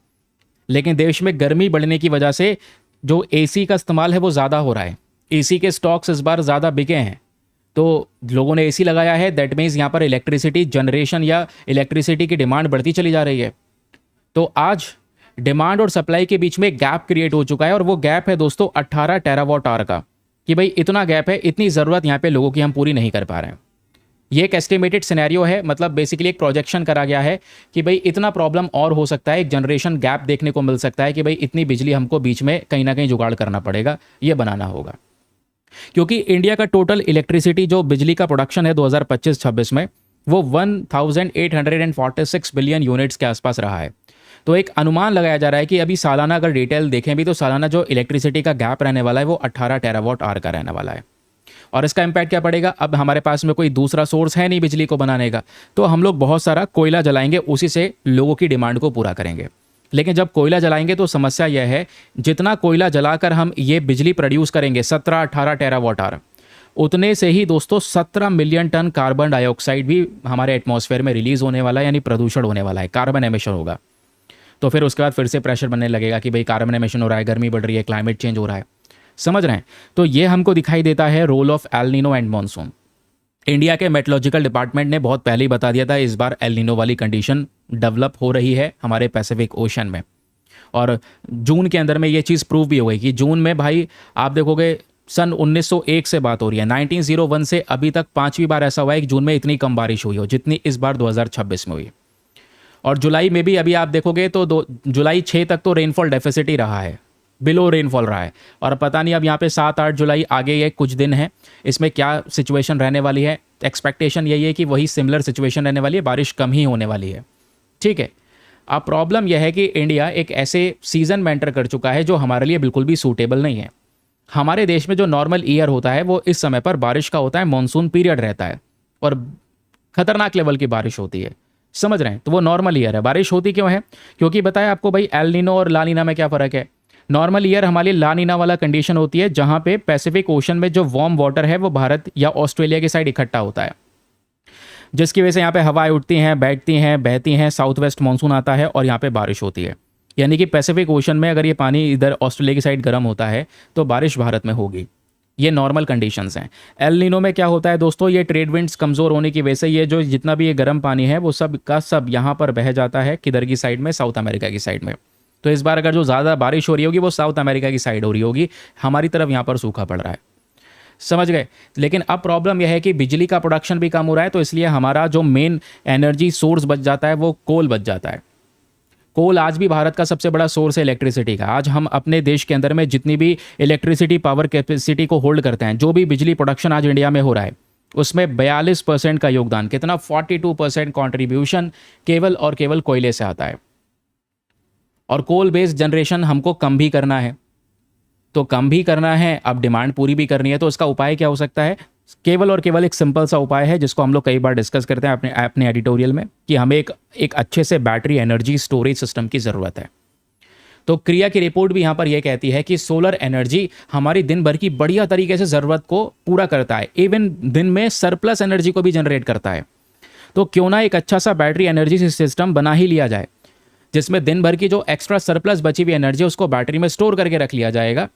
लेकिन देश में गर्मी बढ़ने की वजह से जो एसी का इस्तेमाल है वो ज़्यादा हो रहा है। एसी के स्टॉक्स इस बार ज़्यादा बिके हैं, तो लोगों ने एसी लगाया है, दैट मीन्स यहाँ पर इलेक्ट्रिसिटी जनरेशन या इलेक्ट्रिसिटी की डिमांड बढ़ती चली जा रही है। तो आज डिमांड और सप्लाई के बीच में एक गैप क्रिएट हो चुका है, और वो गैप है दोस्तों 18 टेरावाट आवर का, कि भाई इतना गैप है, इतनी ज़रूरत यहाँ पे लोगों की हम पूरी नहीं कर पा रहे हैं। ये एक एस्टिमेटेड सिनेरियो है, मतलब बेसिकली एक प्रोजेक्शन करा गया है कि भाई इतना प्रॉब्लम और हो सकता है, एक जनरेशन गैप देखने को मिल सकता है कि भाई इतनी बिजली हमको बीच में कहीं ना कहीं जुगाड़ करना पड़ेगा, ये बनाना होगा। क्योंकि इंडिया का टोटल इलेक्ट्रिसिटी जो बिजली का प्रोडक्शन है 2025-26 में वो 1846 बिलियन यूनिट्स के आसपास रहा है। तो एक अनुमान लगाया जा रहा है कि अभी सालाना अगर डिटेल देखें भी तो सालाना जो इलेक्ट्रिसिटी का गैप रहने वाला है वो 18 टेरावाट आवर का रहने वाला है। और इसका इम्पैक्ट क्या पड़ेगा? अब हमारे पास में कोई दूसरा सोर्स है नहीं बिजली को बनाने का, तो हम लोग बहुत सारा कोयला जलाएंगे, उसी से लोगों की डिमांड को पूरा करेंगे। लेकिन जब कोयला जलाएंगे तो समस्या यह है, जितना कोयला जलाकर हम ये बिजली प्रोड्यूस करेंगे 17-18 टेरावाट आवर, उतने से ही दोस्तों 17 मिलियन टन कार्बन डाइऑक्साइड भी हमारे एटमॉस्फेयर में रिलीज होने वाला है, यानी प्रदूषण होने वाला है, कार्बन एमिशन होगा। तो फिर उसके बाद फिर से प्रेशर बनने लगेगा कि भाई कार्बन एमिशन हो रहा है, गर्मी बढ़ रही है, क्लाइमेट चेंज हो रहा है, समझ रहे हैं? तो ये हमको दिखाई देता है role of El Nino and monsoon. India के मेट्रोलॉजिकल डिपार्टमेंट ने बहुत पहले ही बता दिया था इस बार एल नीनो वाली कंडीशन डेवलप हो रही है हमारे पैसिफिक ओशन में, और जून के अंदर में ये चीज़ प्रूव भी हो गई कि जून में भाई आप देखोगे सन 1901 से बात हो रही है, 1901 से अभी तक 5वीं बार ऐसा हुआ है कि जून में इतनी कम बारिश हुई हो जितनी इस बार 2026 में हुई। और जुलाई में भी अभी आप देखोगे तो जुलाई 6 तक तो रेनफॉल डेफिसिट ही रहा है, बिलो रेनफॉल रहा है। और पता नहीं अब यहाँ पे 7-8 जुलाई आगे ये कुछ दिन है, इसमें क्या सिचुएशन रहने वाली है। एक्सपेक्टेशन यही है कि वही सिमिलर सिचुएशन रहने वाली है, बारिश कम ही होने वाली है, ठीक है। अब प्रॉब्लम यह है कि इंडिया एक ऐसे सीज़न में एंटर कर चुका है जो हमारे लिए बिल्कुल भी सूटेबल नहीं है। हमारे देश में जो नॉर्मल ईयर होता है वो इस समय पर बारिश का होता है, मॉनसून पीरियड रहता है और खतरनाक लेवल की बारिश होती है, समझ रहे हैं? तो वो नॉर्मल ईयर है। बारिश होती क्यों है? क्योंकि बताया आपको भाई एल नीनो और ला नीना में क्या फ़र्क है। नॉर्मल ईयर हमारी ला नीना वाला कंडीशन होती है जहाँ पे पैसिफिक ओशन में जो वार्म वाटर है वो भारत या ऑस्ट्रेलिया की साइड इकट्ठा होता है, जिसकी वजह से यहाँ पे हवाएं उठती हैं, बैठती हैं, बहती हैं, साउथ वेस्ट मानसून आता है और यहाँ पे बारिश होती है। यानी कि पैसिफिक ओशन में अगर ये पानी इधर ऑस्ट्रेलिया की साइड गर्म होता है तो बारिश भारत में होगी। ये नॉर्मल कंडीशंस हैं। एल नीनो में क्या होता है दोस्तों, ये ट्रेड विंड्स कमज़ोर होने की वजह से ये जो जितना भी ये गर्म पानी है वो सब का सब यहाँ पर बह जाता है किधर की साइड में, साउथ अमेरिका की साइड में। तो इस बार अगर जो ज़्यादा बारिश हो रही होगी वो साउथ अमेरिका की साइड हो रही होगी, हमारी तरफ यहाँ पर सूखा पड़ रहा है। समझ गए। लेकिन अब प्रॉब्लम यह है कि बिजली का प्रोडक्शन भी कम हो रहा है, तो इसलिए हमारा जो मेन एनर्जी सोर्स बच जाता है वो कोल बच जाता है। कोल आज भी भारत का सबसे बड़ा सोर्स है इलेक्ट्रिसिटी का। आज हम अपने देश के अंदर में जितनी भी इलेक्ट्रिसिटी पावर कैपेसिटी को होल्ड करते हैं, जो भी बिजली प्रोडक्शन आज इंडिया में हो रहा है, उसमें 42% का योगदान, कितना 42% कॉन्ट्रीब्यूशन केवल और केवल कोयले से आता है। और कोल बेस्ड जनरेशन हमको कम भी करना है, तो कम भी करना है, अब डिमांड पूरी भी करनी है, तो इसका उपाय क्या हो सकता है? केवल और केवल एक सिंपल सा उपाय है जिसको हम लोग कई बार डिस्कस करते हैं अपने एडिटोरियल में, कि हमें एक अच्छे से बैटरी एनर्जी स्टोरेज सिस्टम की ज़रूरत है। तो क्रिया की रिपोर्ट भी यहाँ पर यह कहती है कि सोलर एनर्जी हमारी दिन भर की बढ़िया तरीके से ज़रूरत को पूरा करता है, इवन दिन में सरप्लस एनर्जी को भी जनरेट करता है। तो क्यों ना एक अच्छा सा बैटरी एनर्जी सिस्टम बना ही लिया जाए, जिसमें दिन भर की जो एक्स्ट्रा सरप्लस बची हुई एनर्जी उसको बैटरी में स्टोर करके रख लिया जाएगा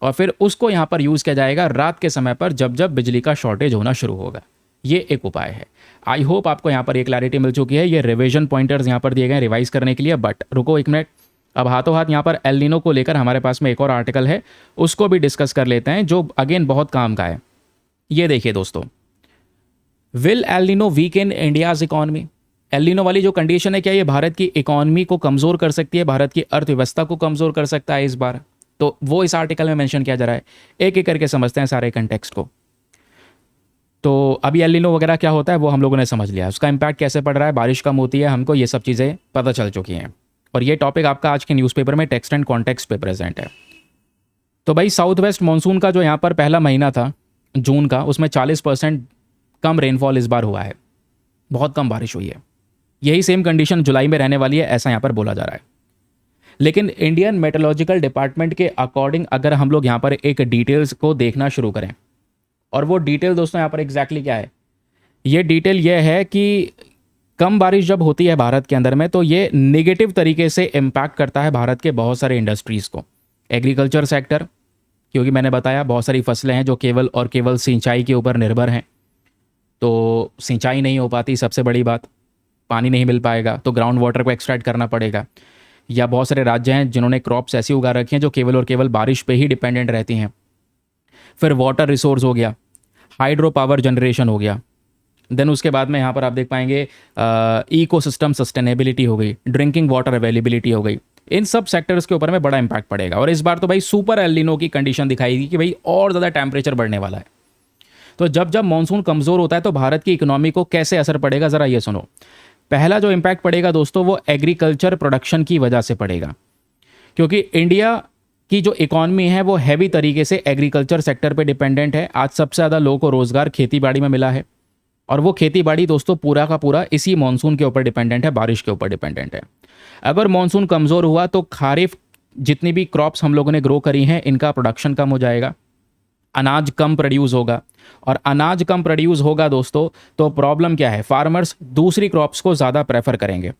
और फिर उसको यहाँ पर यूज़ किया जाएगा रात के समय पर जब जब बिजली का शॉर्टेज होना शुरू होगा। ये एक उपाय है। आई होप आपको यहाँ पर एक क्लैरिटी मिल चुकी है। ये रिवीजन पॉइंटर्स यहाँ पर दिए गए रिवाइज करने के लिए। बट रुको एक मिनट, अब हाथों हाथ यहाँ पर एल नीनो को लेकर हमारे पास में एक और आर्टिकल है, उसको भी डिस्कस कर लेते हैं, जो अगेन बहुत काम का है। ये देखिए दोस्तों, will El Nino weakened India's economy. El Nino वाली जो कंडीशन है, क्या ये भारत की इकॉनमी को कमज़ोर कर सकती है, भारत की अर्थव्यवस्था को कमज़ोर कर सकता है इस बार? तो वो इस आर्टिकल में मेंशन किया जा रहा है। एक एक करके समझते हैं सारे कंटेक्स्ट को। तो अभी एल नीनो वगैरह क्या होता है वो हम लोगों ने समझ लिया, उसका इंपैक्ट कैसे पड़ रहा है, बारिश कम होती है, हमको ये सब चीज़ें पता चल चुकी हैं। और ये टॉपिक आपका आज के न्यूज़पेपर में टेक्स्ट एंड कॉन्टेक्स्ट पे प्रेजेंट है। तो भाई साउथ वेस्ट मानसून का जो यहाँ पर पहला महीना था जून का, उसमें 40% कम रेनफॉल इस बार हुआ है, बहुत कम बारिश हुई है। यही सेम कंडीशन जुलाई में रहने वाली है, ऐसा यहाँ पर बोला जा रहा है। लेकिन इंडियन मेट्रोलॉजिकल डिपार्टमेंट के अकॉर्डिंग अगर हम लोग यहाँ पर एक डिटेल्स को देखना शुरू करें, और वो डिटेल दोस्तों यहाँ पर एग्जैक्टली क्या है, ये डिटेल ये है कि कम बारिश जब होती है भारत के अंदर में तो ये नेगेटिव तरीके से इम्पैक्ट करता है भारत के बहुत सारे इंडस्ट्रीज़ को। एग्रीकल्चर सेक्टर, क्योंकि मैंने बताया बहुत सारी फसलें हैं जो केवल और केवल सिंचाई के ऊपर निर्भर हैं, तो सिंचाई नहीं हो पाती, सबसे बड़ी बात, पानी नहीं मिल पाएगा तो ग्राउंड वाटर को एक्सट्रैक्ट करना पड़ेगा। या बहुत सारे राज्य हैं जिन्होंने क्रॉप्स ऐसी उगा रखी हैं जो केवल और केवल बारिश पे ही डिपेंडेंट रहती हैं। फिर वाटर रिसोर्स हो गया, हाइड्रो पावर जनरेशन हो गया, देन उसके बाद में यहाँ पर आप देख पाएंगे इकोसिस्टम सस्टेनेबिलिटी हो गई, ड्रिंकिंग वाटर अवेलेबिलिटी हो गई। इन सब सेक्टर्स के ऊपर में बड़ा इंपैक्ट पड़ेगा। और इस बार तो भाई सुपर एल नीनो की कंडीशन दिखाई कि भाई और ज़्यादा टेम्परेचर बढ़ने वाला है। तो जब जब मानसून कमज़ोर होता है तो भारत की इकोनॉमी को कैसे असर पड़ेगा, ज़रा ये सुनो। पहला जो इम्पैक्ट पड़ेगा दोस्तों वो एग्रीकल्चर प्रोडक्शन की वजह से पड़ेगा, क्योंकि इंडिया की जो इकॉनमी है वो हैवी तरीके से एग्रीकल्चर सेक्टर पे डिपेंडेंट है। आज सबसे ज़्यादा लोगों को रोज़गार खेती बाड़ी में मिला है, और वो खेती बाड़ी दोस्तों पूरा का पूरा इसी मानसून के ऊपर डिपेंडेंट है, बारिश के ऊपर डिपेंडेंट है। अगर मानसून कमज़ोर हुआ तो खारिफ जितनी भी क्रॉप्स हम लोगों ने ग्रो करी हैं इनका प्रोडक्शन कम हो जाएगा, अनाज कम प्रोड्यूस होगा, और अनाज कम प्रोड्यूस होगा दोस्तों तो प्रॉब्लम क्या है, फार्मर्स दूसरी क्रॉप्स को ज़्यादा प्रेफर करेंगे।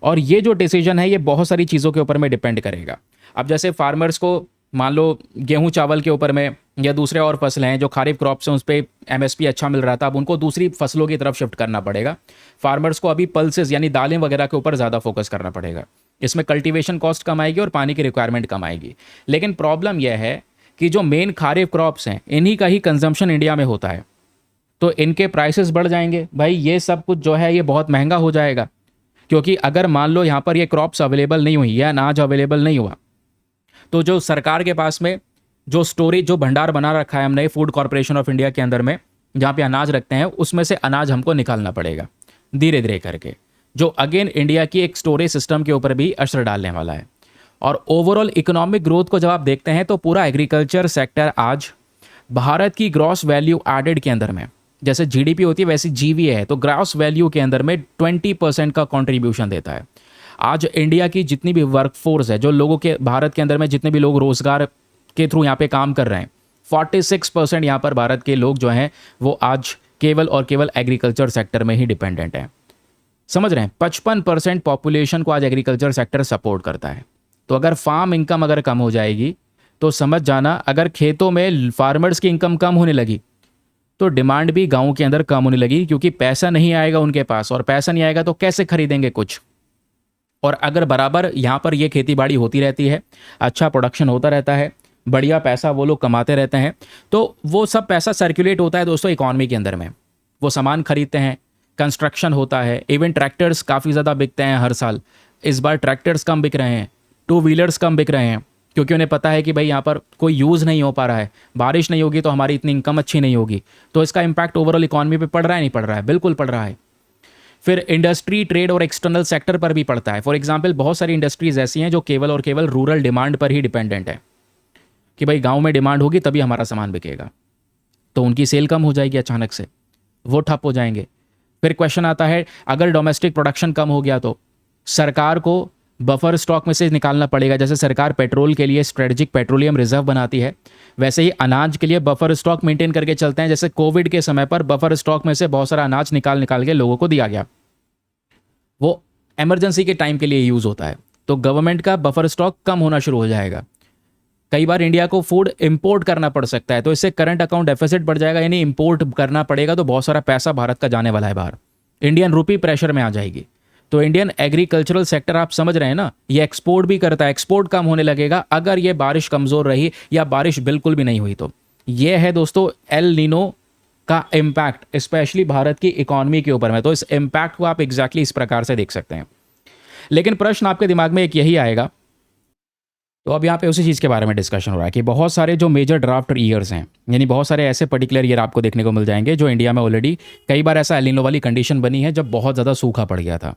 और ये जो डिसीजन है ये बहुत सारी चीज़ों के ऊपर में डिपेंड करेगा। अब जैसे फार्मर्स को मान लो गेहूं चावल के ऊपर में या दूसरे और फसलें हैं जो खारिफ क्रॉप्स हैं उस पर एमएसपी अच्छा मिल रहा था, अब उनको दूसरी फसलों की तरफ शिफ्ट करना पड़ेगा। फार्मर्स को अभी पल्सेस यानी दालें वगैरह के ऊपर ज़्यादा फोकस करना पड़ेगा। इसमें कल्टीवेशन कॉस्ट कम आएगी और पानी की रिक्वायरमेंट कम आएगी। लेकिन प्रॉब्लम यह है कि जो मेन खारिफ क्रॉप्स हैं इन्हीं का ही कंजम्पशन इंडिया में होता है, तो इनके प्राइसेस बढ़ जाएंगे। भाई ये सब कुछ जो है ये बहुत महंगा हो जाएगा, क्योंकि अगर मान लो यहाँ पर ये क्रॉप्स अवेलेबल नहीं हुई या अनाज अवेलेबल नहीं हुआ तो जो सरकार के पास में जो स्टोरेज जो भंडार बना रखा है हमने फूड कॉर्पोरेशन ऑफ इंडिया के अंदर में जहाँ पे अनाज रखते हैं उसमें से अनाज हमको निकालना पड़ेगा धीरे धीरे करके, जो अगेन इंडिया की एक स्टोरेज सिस्टम के ऊपर भी असर डालने वाला है। और ओवरऑल इकोनॉमिक ग्रोथ को जब आप देखते हैं तो पूरा एग्रीकल्चर सेक्टर आज भारत की ग्रॉस वैल्यू एडेड के अंदर में, जैसे जीडीपी होती है वैसे जीवीए है, तो ग्रॉस वैल्यू के अंदर में 20% का कंट्रीब्यूशन देता है। आज इंडिया की जितनी भी वर्कफोर्स है, जो लोगों के भारत के अंदर में जितने भी लोग रोजगार के थ्रू यहाँ पे काम कर रहे हैं, 46% यहाँ पर भारत के लोग जो हैं वो आज केवल और केवल एग्रीकल्चर सेक्टर में ही डिपेंडेंट है। समझ रहे हैं, 55% पॉपुलेशन को आज एग्रीकल्चर सेक्टर सपोर्ट करता है। तो अगर फार्म इनकम अगर कम हो जाएगी तो समझ जाना अगर खेतों में फार्मर्स की इनकम कम होने लगी तो डिमांड भी गाँव के अंदर कम होने लगी, क्योंकि पैसा नहीं आएगा उनके पास, और पैसा नहीं आएगा तो कैसे खरीदेंगे कुछ। और अगर बराबर यहाँ पर ये खेती बाड़ी होती रहती है, अच्छा प्रोडक्शन होता रहता है, बढ़िया पैसा वो लोग कमाते रहते हैं, तो वो सब पैसा सर्कुलेट होता है दोस्तों इकॉनमी के अंदर में। वो सामान खरीदते हैं, कंस्ट्रक्शन होता है, इवन ट्रैक्टर्स काफ़ी ज़्यादा बिकते हैं हर साल। इस बार ट्रैक्टर्स कम बिक रहे हैं, टू व्हीलर्स कम बिक रहे हैं, क्योंकि उन्हें पता है कि भाई यहाँ पर कोई यूज़ नहीं हो पा रहा है, बारिश नहीं होगी तो हमारी इतनी इनकम अच्छी नहीं होगी। तो इसका इम्पैक्ट ओवरऑल इकॉनमी पे पड़ रहा है, नहीं पड़ रहा है? बिल्कुल पड़ रहा है। फिर इंडस्ट्री, ट्रेड और एक्सटर्नल सेक्टर पर भी पड़ता है। फॉर एग्जांपल बहुत सारी इंडस्ट्रीज ऐसी हैं जो केवल और केवल रूरल डिमांड पर ही डिपेंडेंट है, कि भाई गांव में डिमांड होगी तभी हमारा सामान बिकेगा, तो उनकी सेल कम हो जाएगी अचानक से, वो ठप हो जाएंगे। फिर क्वेश्चन आता है अगर डोमेस्टिक प्रोडक्शन कम हो गया तो सरकार को बफर स्टॉक में से निकालना पड़ेगा। जैसे सरकार पेट्रोल के लिए स्ट्रेटेजिक पेट्रोलियम रिजर्व बनाती है, वैसे ही अनाज के लिए बफर स्टॉक मेंटेन करके चलते हैं। जैसे कोविड के समय पर बफर स्टॉक में से बहुत सारा अनाज निकाल निकाल के लोगों को दिया गया, वो इमरजेंसी के टाइम के लिए यूज़ होता है। तो गवर्नमेंट का बफर स्टॉक कम होना शुरू हो जाएगा। कई बार इंडिया को फूड इंपोर्ट करना पड़ सकता है, तो इससे करंट अकाउंट डेफिसिट बढ़ जाएगा, यानी इंपोर्ट करना पड़ेगा, तो बहुत सारा पैसा भारत का जाने वाला है बाहर। इंडियन रूपी प्रेशर में आ जाएगी। तो इंडियन एग्रीकल्चरल सेक्टर आप समझ रहे हैं ना, ये एक्सपोर्ट भी करता है, एक्सपोर्ट कम होने लगेगा अगर ये बारिश कमज़ोर रही या बारिश बिल्कुल भी नहीं हुई तो। ये है दोस्तों एल नीनो का इम्पैक्ट, स्पेशली भारत की इकॉनमी के ऊपर में। तो इस इम्पैक्ट को आप एग्जैक्टली इस प्रकार से देख सकते हैं। लेकिन प्रश्न आपके दिमाग में एक यही आएगा, तो अब यहाँ पे उसी चीज़ के बारे में डिस्कशन हो रहा है कि बहुत सारे जो मेजर ड्राफ्ट ईयर्स हैं, यानी बहुत सारे ऐसे पर्टिकुलर ईयर आपको देखने को मिल जाएंगे जो इंडिया में ऑलरेडी कई बार ऐसा एल नीनो वाली कंडीशन बनी है जब बहुत ज़्यादा सूखा पड़ गया था।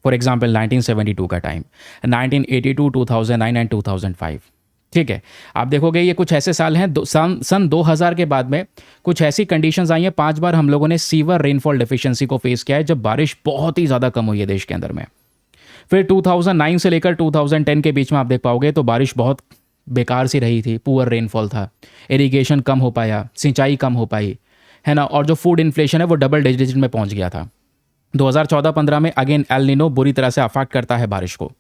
फॉर एग्जाम्पल 1972 का टाइम, 1982, 2009 एंड 2005। ठीक है, आप देखोगे ये कुछ ऐसे साल हैं, सन 2000 के बाद में कुछ ऐसी कंडीशंस आई हैं। 5 बार हम लोगों ने सीवर रेनफॉल डेफिशिएंसी को फेस किया है, जब बारिश बहुत ही ज़्यादा कम हुई है देश के अंदर में। फिर 2009 से लेकर 2010 के बीच में आप देख पाओगे तो बारिश बहुत बेकार सी रही थी, पुअर रेनफॉल था, इरिगेशन कम हो पाया, सिंचाई कम हो पाई, है ना। और जो फूड इन्फ्लेशन है वो डबल डिजिट में पहुंच गया था। 2014-15 में अगेन एल नीनो बुरी तरह से अफेक्ट करता है बारिश को।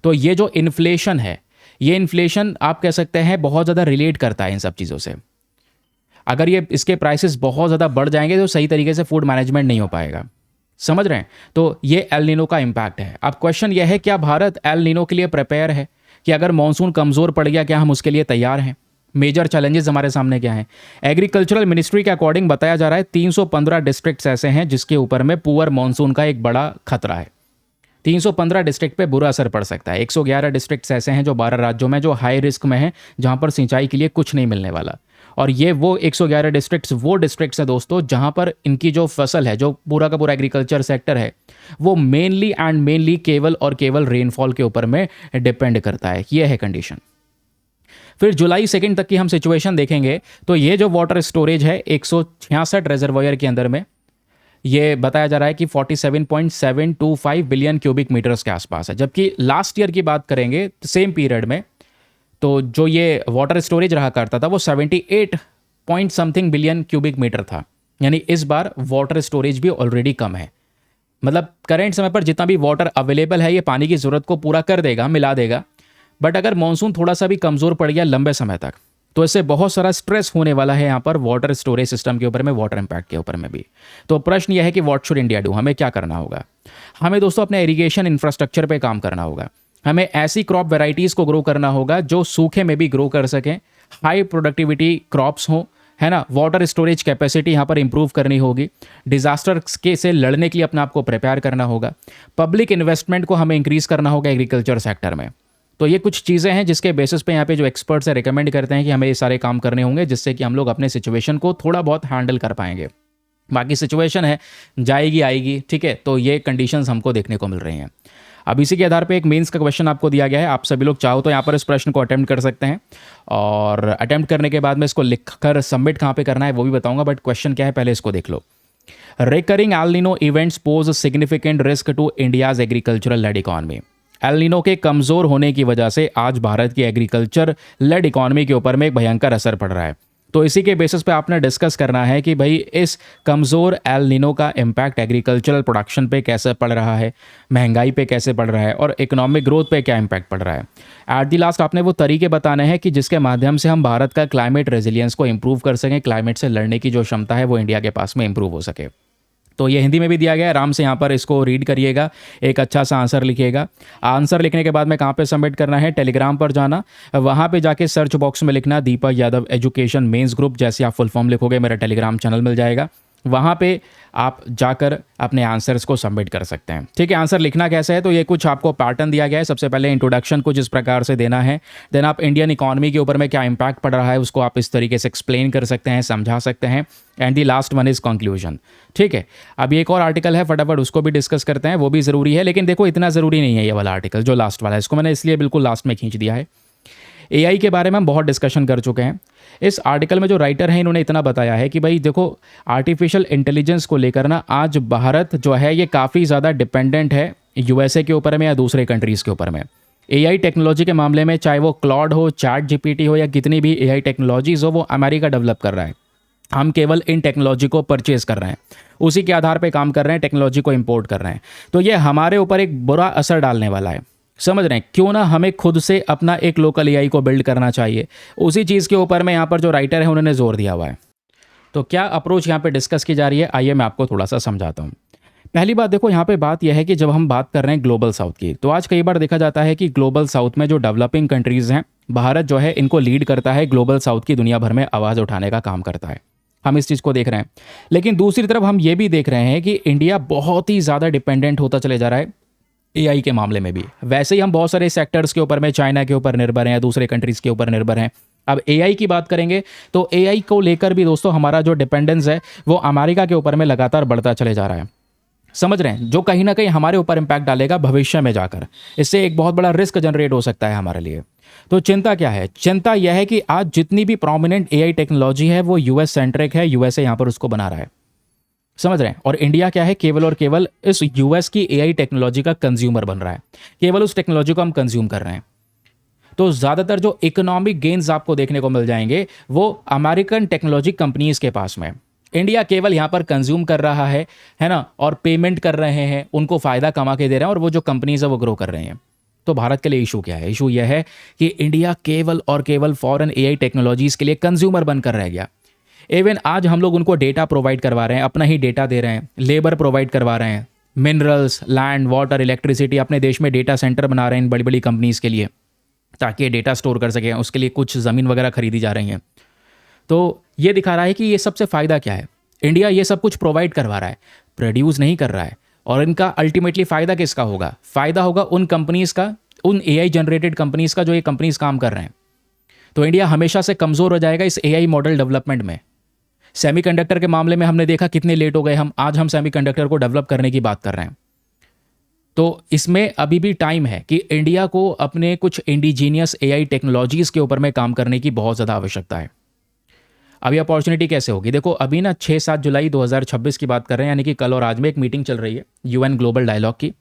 तो ये जो इन्फ्लेशन है, ये इन्फ्लेशन आप कह सकते हैं बहुत ज़्यादा रिलेट करता है इन सब चीज़ों से। अगर ये इसके प्राइसेस बहुत ज़्यादा बढ़ जाएंगे तो सही तरीके से फूड मैनेजमेंट नहीं हो पाएगा। समझ रहे हैं? तो ये एल नीनो का इम्पैक्ट है। अब क्वेश्चन ये है, क्या भारत एल नीनो के लिए प्रिपेयर है? कि अगर मॉनसून कमज़ोर पड़ गया क्या हम उसके लिए तैयार हैं? मेजर चैलेंजेस हमारे सामने क्या हैं? एग्रीकल्चरल मिनिस्ट्री के अकॉर्डिंग बताया जा रहा है 315 डिस्ट्रिक्ट्स ऐसे हैं जिसके ऊपर में पुअर मॉनसून का एक बड़ा खतरा है। 315 डिस्ट्रिक्ट पे बुरा असर पड़ सकता है। 111 डिस्ट्रिक्ट्स ऐसे हैं जो 12 राज्यों में जो हाई रिस्क में हैं, जहां पर सिंचाई के लिए कुछ नहीं मिलने वाला। और ये वो 111 डिस्ट्रिक्ट्स वो डिस्ट्रिक्ट्स हैं दोस्तों जहां पर इनकी जो फसल है, जो पूरा का पूरा एग्रीकल्चर सेक्टर है, वो मेनली केवल और केवल रेनफॉल के ऊपर में डिपेंड करता है। ये है कंडीशन। फिर जुलाई 2 तक की हम सिचुएशन देखेंगे तो ये जो वाटर स्टोरेज है 166 रिजर्वायर के अंदर में, ये बताया जा रहा है कि 47.725 बिलियन क्यूबिक मीटर्स के आसपास है। जबकि लास्ट ईयर की बात करेंगे सेम पीरियड में, तो जो ये वाटर स्टोरेज रहा करता था वो 78 point something billion cubic metre था। यानी इस बार वाटर स्टोरेज भी ऑलरेडी कम है। मतलब करेंट समय पर जितना भी वाटर अवेलेबल है ये पानी की ज़रूरत को पूरा कर देगा, मिला देगा। बट अगर मानसून थोड़ा सा भी कमज़ोर पड़ गया लंबे समय तक तो इससे बहुत सारा स्ट्रेस होने वाला है यहाँ पर वाटर स्टोरेज सिस्टम के ऊपर में, वाटर इम्पैक्ट के ऊपर में भी। तो प्रश्न यह है कि व्हाट शुड इंडिया डू? हमें क्या करना होगा? हमें दोस्तों अपने इरिगेशन इंफ्रास्ट्रक्चर पे काम करना होगा। हमें ऐसी क्रॉप वेराइटीज़ को ग्रो करना होगा जो सूखे में भी ग्रो कर सकें, हाई प्रोडक्टिविटी क्रॉप्स हों, है ना। वाटर स्टोरेज कैपेसिटी यहाँ पर इंप्रूव करनी होगी। डिजास्टर के से लड़ने के लिए अपने आप को प्रिपेयर करना होगा। पब्लिक इन्वेस्टमेंट को हमें इंक्रीज़ करना होगा एग्रीकल्चर सेक्टर में। तो ये कुछ चीज़ें हैं जिसके बेसिस पे यहाँ पे जो एक्सपर्ट्स है रिकमेंड करते हैं कि हमें ये सारे काम करने होंगे, जिससे कि हम लोग अपने सिचुएशन को थोड़ा बहुत हैंडल कर पाएंगे। बाकी सिचुएशन है जाएगी आएगी, ठीक है। तो ये कंडीशंस हमको देखने को मिल रही हैं। अब इसी के आधार पे एक मेंस का क्वेश्चन आपको दिया गया है। आप सभी लोग चाहो तो यहाँ पर इस प्रश्न को अटेम्प्ट कर सकते हैं, और अटेम्प्ट करने के बाद में इसको लिखकर सबमिट कहाँ पे करना है वो भी बताऊंगा। बट क्वेश्चन क्या है पहले इसको देख लो। Recurring El Nino events pose significant risk to India's agricultural led economy. El Nino के कमज़ोर होने की वजह से आज भारत की एग्रीकल्चर लेड इकॉनमी के ऊपर में एक भयंकर असर पड़ रहा है। तो इसी के बेसिस पे आपने डिस्कस करना है कि भाई इस कमज़ोर एल नीनो का इम्पैक्ट एग्रीकल्चरल प्रोडक्शन पे कैसे पड़ रहा है, महंगाई पे कैसे पड़ रहा है और इकोनॉमिक ग्रोथ पे क्या इम्पैक्ट पड़ रहा है। एट दी लास्ट आपने वो तरीके बताने हैं कि जिसके माध्यम से हम भारत का क्लाइमेट रेजिलियंस को इंप्रूव कर सकें, क्लाइमेट से लड़ने की जो क्षमता है वो इंडिया के पास में इंप्रूव हो सके। तो ये हिंदी में भी दिया गया है, आराम से यहाँ पर इसको रीड करिएगा, एक अच्छा सा आंसर लिखिएगा। आंसर लिखने के बाद में कहाँ पे सबमिट करना है, टेलीग्राम पर जाना, वहाँ पे जाके सर्च बॉक्स में लिखना Deepak Yadav education mains group. जैसे आप फुल फॉर्म लिखोगे मेरा टेलीग्राम चैनल मिल जाएगा, वहाँ पे आप जाकर अपने आंसर्स को सबमिट कर सकते हैं। ठीक है, आंसर लिखना कैसे है, तो ये कुछ आपको पैटर्न दिया गया है। सबसे पहले इंट्रोडक्शन कुछ इस प्रकार से देना है, देन आप इंडियन इकोनॉमी के ऊपर में क्या इंपैक्ट पड़ रहा है उसको आप इस तरीके से एक्सप्लेन कर सकते हैं, समझा सकते हैं, and the last one is conclusion. ठीक है, अभी एक और आर्टिकल है, फटाफट उसको भी डिस्कस करते हैं, वो भी ज़रूरी है, लेकिन देखो इतना ज़रूरी नहीं है ये वाला आर्टिकल जो लास्ट वाला है, इसको मैंने इसलिए बिल्कुल लास्ट में खींच दिया है। एआई के बारे में हम बहुत डिस्कशन कर चुके हैं। इस आर्टिकल में जो राइटर हैं इन्होंने इतना बताया है कि भाई देखो आर्टिफिशियल इंटेलिजेंस को लेकर ना आज भारत जो है ये काफ़ी ज़्यादा डिपेंडेंट है यूएसए के ऊपर में या दूसरे कंट्रीज़ के ऊपर में। एआई टेक्नोलॉजी के मामले में चाहे वो क्लॉड हो, चैट जीपीटी हो या कितनी भी एआई टेक्नोलॉजीज़ हो, वो अमेरिका डेवलप कर रहा है। हम केवल इन टेक्नोलॉजी को परचेज कर रहे हैं, उसी के आधार पर काम कर रहे हैं, टेक्नोलॉजी को इम्पोर्ट कर रहे हैं। तो ये हमारे ऊपर एक बुरा असर डालने वाला है, समझ रहे हैं। क्यों ना हमें खुद से अपना एक लोकल एआई को बिल्ड करना चाहिए, उसी चीज़ के ऊपर में यहाँ पर जो राइटर है उन्होंने जोर दिया हुआ है। तो क्या अप्रोच यहाँ पे डिस्कस की जा रही है, आइए मैं आपको थोड़ा सा समझाता हूँ। पहली बात देखो, यहाँ पे बात यह है कि जब हम बात कर रहे हैं ग्लोबल साउथ की, तो आज कई बार देखा जाता है कि ग्लोबल साउथ में जो डेवलपिंग कंट्रीज़ हैं, भारत जो है इनको लीड करता है, ग्लोबल साउथ की दुनिया भर में आवाज़ उठाने का काम करता है। हम इस चीज़ को देख रहे हैं, लेकिन दूसरी तरफ हम ये भी देख रहे हैं कि इंडिया बहुत ही ज़्यादा डिपेंडेंट होता चले जा रहा है एआई के मामले में भी। वैसे ही हम बहुत सारे सेक्टर्स के ऊपर में चाइना के ऊपर निर्भर हैं या दूसरे कंट्रीज़ के ऊपर निर्भर हैं। अब एआई की बात करेंगे तो एआई को लेकर भी दोस्तों हमारा जो डिपेंडेंस है वो अमेरिका के ऊपर में लगातार बढ़ता चले जा रहा है, समझ रहे हैं, जो कहीं ना कहीं हमारे ऊपर इंपैक्ट डालेगा भविष्य में जाकर। इससे एक बहुत बड़ा रिस्क जनरेट हो सकता है हमारे लिए। तो चिंता क्या है, चिंता यह है कि आज जितनी भी प्रोमिनेंट एआई टेक्नोलॉजी है वो यूएस सेंट्रिक है, यूएसए यहाँ पर उसको बना रहा है, समझ रहे हैं। और इंडिया क्या है, केवल और केवल इस यूएस की एआई टेक्नोलॉजी का कंज्यूमर बन रहा है, केवल उस टेक्नोलॉजी को हम कंज्यूम कर रहे हैं। तो ज़्यादातर जो इकोनॉमिक गेन्स आपको देखने को मिल जाएंगे वो अमेरिकन टेक्नोलॉजी कंपनीज के पास में। इंडिया केवल यहाँ पर कंज्यूम कर रहा है ना, और पेमेंट कर रहे हैं, उनको फ़ायदा कमा के दे रहे हैं, और वो जो कंपनीज है वो ग्रो कर रहे हैं। तो भारत के लिए इशू क्या है, इशू यह है कि इंडिया केवल और केवल फॉरेन एआई टेक्नोलॉजीज़ के लिए कंज्यूमर बनकर रह गया। इवन आज हम लोग उनको डेटा प्रोवाइड करवा रहे हैं, अपना ही डेटा दे रहे हैं, लेबर प्रोवाइड करवा रहे हैं, मिनरल्स, लैंड, वाटर, इलेक्ट्रिसिटी, अपने देश में डेटा सेंटर बना रहे हैं इन बड़ी बड़ी कंपनीज़ के लिए ताकि ये डेटा स्टोर कर सकें। उसके लिए कुछ ज़मीन वगैरह खरीदी जा रही हैं। तो ये दिखा रहा है कि ये सबसे फ़ायदा क्या है, इंडिया ये सब कुछ प्रोवाइड करवा रहा है, प्रोड्यूस नहीं कर रहा है। और इनका अल्टीमेटली फ़ायदा किसका होगा, फ़ायदा होगा उन कंपनीज़ का, उन एआई जनरेटेड कंपनीज़ का जो ये कंपनीज़ काम कर रहे हैं। तो इंडिया हमेशा से कमज़ोर हो जाएगा इस एआई मॉडल डेवलपमेंट में। सेमीकंडक्टर के मामले में हमने देखा कितने लेट हो गए हम, आज हम सेमीकंडक्टर को डेवलप करने की बात कर रहे हैं। तो इसमें अभी भी टाइम है कि इंडिया को अपने कुछ इंडिजीनियस एआई टेक्नोलॉजीज़ के ऊपर में काम करने की बहुत ज़्यादा आवश्यकता है। अभी अपॉर्चुनिटी कैसे होगी, देखो अभी ना 6-7 जुलाई 2026 की बात कर रहे हैं, यानी कि कल और आज में एक मीटिंग चल रही है यूएन ग्लोबल डायलॉग की।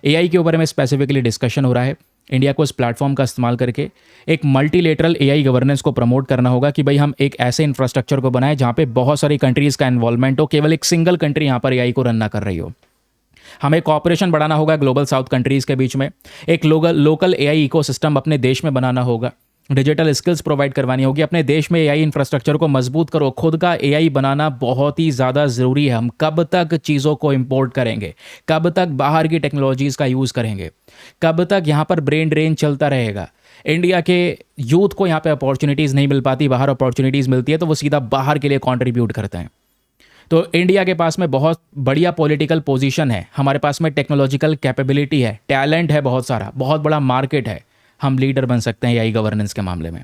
एआई के ऊपर में स्पेसिफिकली डिस्कशन हो रहा है। इंडिया को इस प्लेटफॉर्म का इस्तेमाल करके एक मल्टीलेटरल एआई गवर्नेंस को प्रमोट करना होगा कि भाई हम एक ऐसे इंफ्रास्ट्रक्चर को बनाएं जहां पे बहुत सारी कंट्रीज़ का इन्वॉल्वमेंट हो, केवल एक सिंगल कंट्री यहां पर एआई को रन ना कर रही हो। हमें कॉपरेशन बढ़ाना होगा ग्लोबल साउथ कंट्रीज़ के बीच में, एक लोकल एआई इकोसिस्टम अपने देश में बनाना होगा, डिजिटल स्किल्स प्रोवाइड करवानी होगी, अपने देश में एआई इंफ्रास्ट्रक्चर को मजबूत करो। खुद का एआई बनाना बहुत ही ज़्यादा ज़रूरी है। हम कब तक चीज़ों को इंपोर्ट करेंगे, कब तक बाहर की टेक्नोलॉजीज़ का यूज़ करेंगे, कब तक यहाँ पर ब्रेन ड्रेन चलता रहेगा। इंडिया के यूथ को यहाँ पे अपॉर्चुनिटीज़ नहीं मिल पाती, बाहर अपॉर्चुनिटीज़ मिलती है तो वो सीधा बाहर के लिए कॉन्ट्रीब्यूट करते हैं। तो इंडिया के पास में बहुत बढ़िया पॉलिटिकल पोजीशन है, हमारे पास में टेक्नोलॉजिकल कैपेबिलिटी है, टैलेंट है बहुत सारा, बहुत बड़ा मार्केट है। हम लीडर बन सकते हैं एआई गवर्नेंस के मामले में।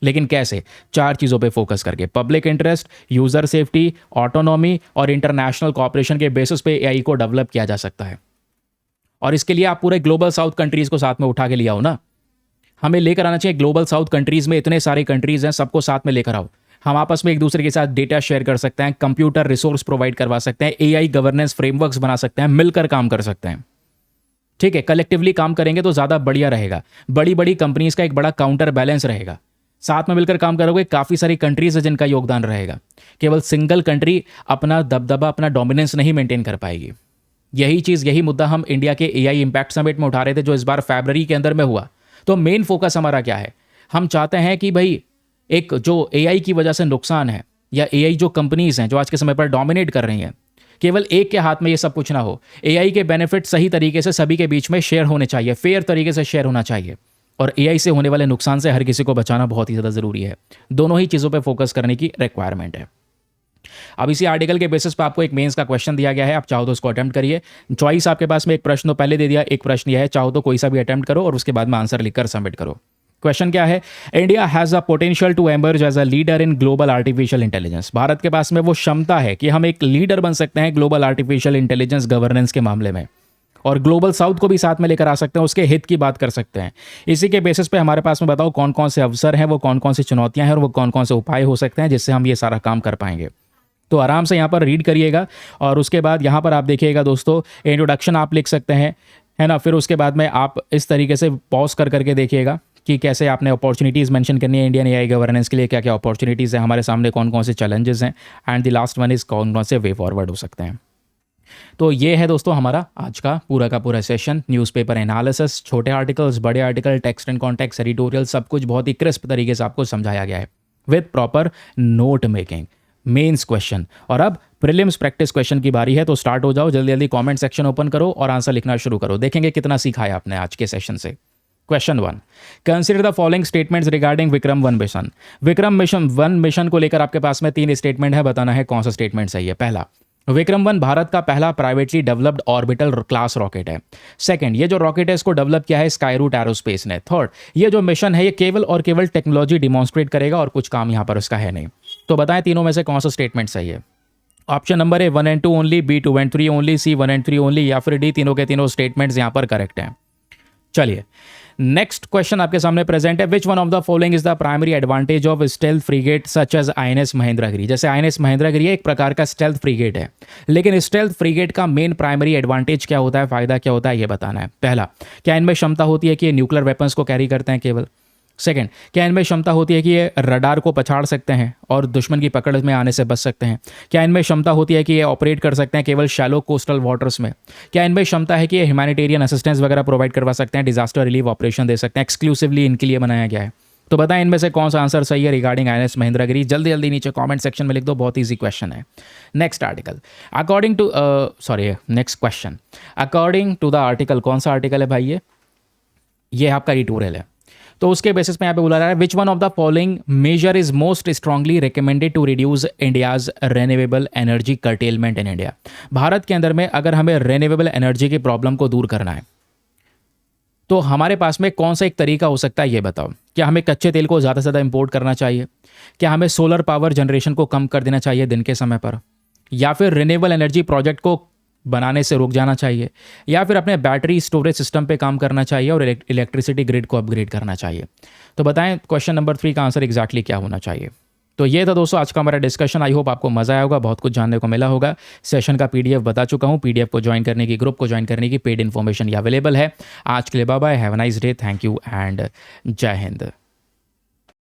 लेकिन कैसे, 4 चीज़ों पे फोकस करके, public interest, user safety, autonomy और इंटरनेशनल कॉपरेशन के बेसिस पे एआई को डेवलप किया जा सकता है। और इसके लिए आप पूरे ग्लोबल साउथ कंट्रीज़ को साथ में उठा के ले आओ ना। हमें लेकर आना चाहिए ग्लोबल साउथ कंट्रीज़ में इतने सारे कंट्रीज़ हैं, सबको साथ में लेकर आओ। हम आपस में एक दूसरे के साथ डेटा शेयर कर सकते हैं, कंप्यूटर रिसोर्स प्रोवाइड करवा सकते हैं, एआई गवर्नेंस फ्रेमवर्क्स बना सकते हैं, मिलकर काम कर सकते हैं। ठीक है, कलेक्टिवली काम करेंगे तो ज़्यादा बढ़िया रहेगा। बड़ी बड़ी कंपनीज़ का एक बड़ा काउंटर बैलेंस रहेगा, साथ में मिलकर काम करोगे, काफ़ी सारी कंट्रीज है जिनका योगदान रहेगा। केवल सिंगल कंट्री अपना दबदबा, अपना डोमिनेंस नहीं मेंटेन कर पाएगी। यही चीज़, यही मुद्दा हम इंडिया के एआई इम्पैक्ट समिट में उठा रहे थे, जो इस बार फरवरी के अंदर में हुआ। तो मेन फोकस हमारा क्या है, हम चाहते हैं कि भाई एक जो एआई की वजह से नुकसान है, या एआई जो कंपनीज हैं जो आज के समय पर डोमिनेट कर रही हैं, केवल एक के हाथ में ये सब कुछ ना हो। एआई के बेनिफिट सही तरीके से सभी के बीच में शेयर होने चाहिए, फेयर तरीके से शेयर होना चाहिए, और एआई से होने वाले नुकसान से हर किसी को बचाना बहुत ही ज़्यादा ज़रूरी है। दोनों ही चीज़ों पर फोकस करने की रिक्वायरमेंट है। अब इसी आर्टिकल के बेसिस पर आपको एक मेंस का क्वेश्चन दिया गया है, आप चाहो तो उसको अटेम्प्ट करिए। चॉइस आपके पास में एक प्रश्न तो पहले दे दिया, एक प्रश्न यह है, चाहो तो कोई सा भी अटेम्प्ट करो और उसके बाद में आंसर लिखकर सबमिट करो। क्वेश्चन क्या है, India has a potential to emerge as a leader in global artificial intelligence. Bharat के पास में वो क्षमता है कि हम एक लीडर बन सकते हैं ग्लोबल आर्टिफिशियल इंटेलिजेंस गवर्नेंस के मामले में, और ग्लोबल साउथ को भी साथ में लेकर आ सकते हैं, उसके हित की बात कर सकते हैं। इसी के बेसिस पे हमारे पास में बताओ कौन कौन से अवसर हैं, वो कौन कौन सी चुनौतियां हैं, और वो कौन कौन से उपाय हो सकते हैं जिससे हम ये सारा काम कर पाएंगे। तो आराम से यहाँ पर रीड करिएगा, और उसके बाद यहाँ पर आप देखिएगा दोस्तों, इंट्रोडक्शन आप लिख सकते हैं, है ना। फिर उसके बाद में आप इस तरीके से पॉज कर करके देखिएगा कि कैसे आपने अपॉर्चुनिटीज़ मेंशन करनी है इंडियन एआई गवर्नेंस के लिए, क्या क्या अपॉर्चुनिटीज़ हैं हमारे सामने, कौन कौन से चैलेंजेस हैं, and the last one is कौन कौन से वे फॉरवर्ड हो सकते हैं। तो ये है दोस्तों हमारा आज का पूरा सेशन, न्यूज़पेपर एनालिसिस, छोटे आर्टिकल्स, बड़े article, text and context, editorial, सब कुछ बहुत ही क्रिस्प तरीके से आपको समझाया गया है with proper note making. Mains question और अब प्रीलिम्स प्रैक्टिस क्वेश्चन की बारी है, तो स्टार्ट हो जाओ, जल्दी जल्दी कमेंट सेक्शन ओपन करो और आंसर लिखना शुरू करो। देखेंगे कितना सीखा है आपने आज के सेशन से। Question 1, consider the following statements regarding Vikram 1 mission. Vikram mission 1 mission को लेकर आपके पास में 3 स्टेटमेंट है, बताना है कौन सा स्टेटमेंट सही है। पहला, विक्रम 1 भारत का पहला privately developed orbital class rocket है। सेकंड, ये जो रॉकेट है इसको डेवलप किया है स्काईरूट एरोस्पेस ने। थर्ड, ये जो मिशन है ये केवल और केवल टेक्नोलॉजी डिमॉन्स्ट्रेट करेगा और कुछ काम यहाँ पर उसका है नहीं। तो बताएं तीनों में से कौन सा स्टेटमेंट सही है। Option number A 1 and 2 only, B 2 and 3 only, C 1 and 3 only, या फिर डी तीनों के तीनों स्टेटमेंट्स यहाँ पर करेक्ट हैं। चलिए नेक्स्ट क्वेश्चन आपके सामने प्रेजेंट है, which one of the following is the primary advantage of stealth frigate such as INS Mahendragiri. जैसे आईएनएस महेंद्रगिरी एक प्रकार का स्टेल्थ फ्रीगेट है, लेकिन स्टेल्थ फ्रीगेट का मेन प्राइमरी एडवांटेज क्या होता है, फायदा क्या होता है, ये बताना है। पहला, क्या इनमें क्षमता होती है कि ये न्यूक्लियर वेपन्स को कैरी करते हैं केवल। सेकंड, क्या इनमें क्षमता होती है कि ये रडार को पछाड़ सकते हैं और दुश्मन की पकड़ में आने से बच सकते हैं। क्या इनमें क्षमता होती है कि ये ऑपरेट कर सकते हैं केवल शैलो कोस्टल वाटर्स में। क्या इनमें क्षमता है कि ये ह्यूमैनिटेरियन असिस्टेंस वगैरह प्रोवाइड करवा सकते हैं, डिजास्टर रिलीफ ऑपरेशन दे सकते हैं, एक्सक्लूसिवली इनके लिए बनाया गया है। तो बताएं इनमें से कौन सा आंसर सही है रिगार्डिंग आईएनएस महेंद्रगिरी। जल्दी जल्दी नीचे कमेंट सेक्शन में लिख दो, बहुत ईजी क्वेश्चन है। Next article according to next question according to the article, कौन सा आर्टिकल है भाई, ये आपका एडिटोरियल है। तो उसके बेसिस पे यहाँ पे बोला रहा है, which one of the following measure is most strongly recommended to reduce India's renewable energy curtailment in India. Bharat के अंदर में अगर हमें रेन्यूएबल एनर्जी की प्रॉब्लम को दूर करना है तो हमारे पास में कौन सा एक तरीका हो सकता है, ये बताओ। क्या हमें कच्चे तेल को ज़्यादा से ज़्यादा इंपोर्ट करना चाहिए, क्या हमें सोलर पावर जनरेशन को कम कर देना चाहिए दिन के समय पर, या फिर रिन्यूएबल एनर्जी प्रोजेक्ट को बनाने से रुक जाना चाहिए, या फिर अपने बैटरी स्टोरेज सिस्टम पे काम करना चाहिए और इलेक्ट्रिसिटी ग्रिड को अपग्रेड करना चाहिए। तो बताएं क्वेश्चन नंबर 3 का आंसर एग्जैक्टली क्या होना चाहिए। तो ये था दोस्तों आज का हमारा डिस्कशन। आई होप आपको मजा आया होगा, बहुत कुछ जानने को मिला होगा। सेशन का पीडीएफ बता चुका हूँ, पीडीएफ को ज्वाइन करने की, ग्रुप को ज्वाइन करने की पेड इन्फॉर्मेशन अवेलेबल है। आज के लिए bye bye, have a nice day, thank you and जय हिंद।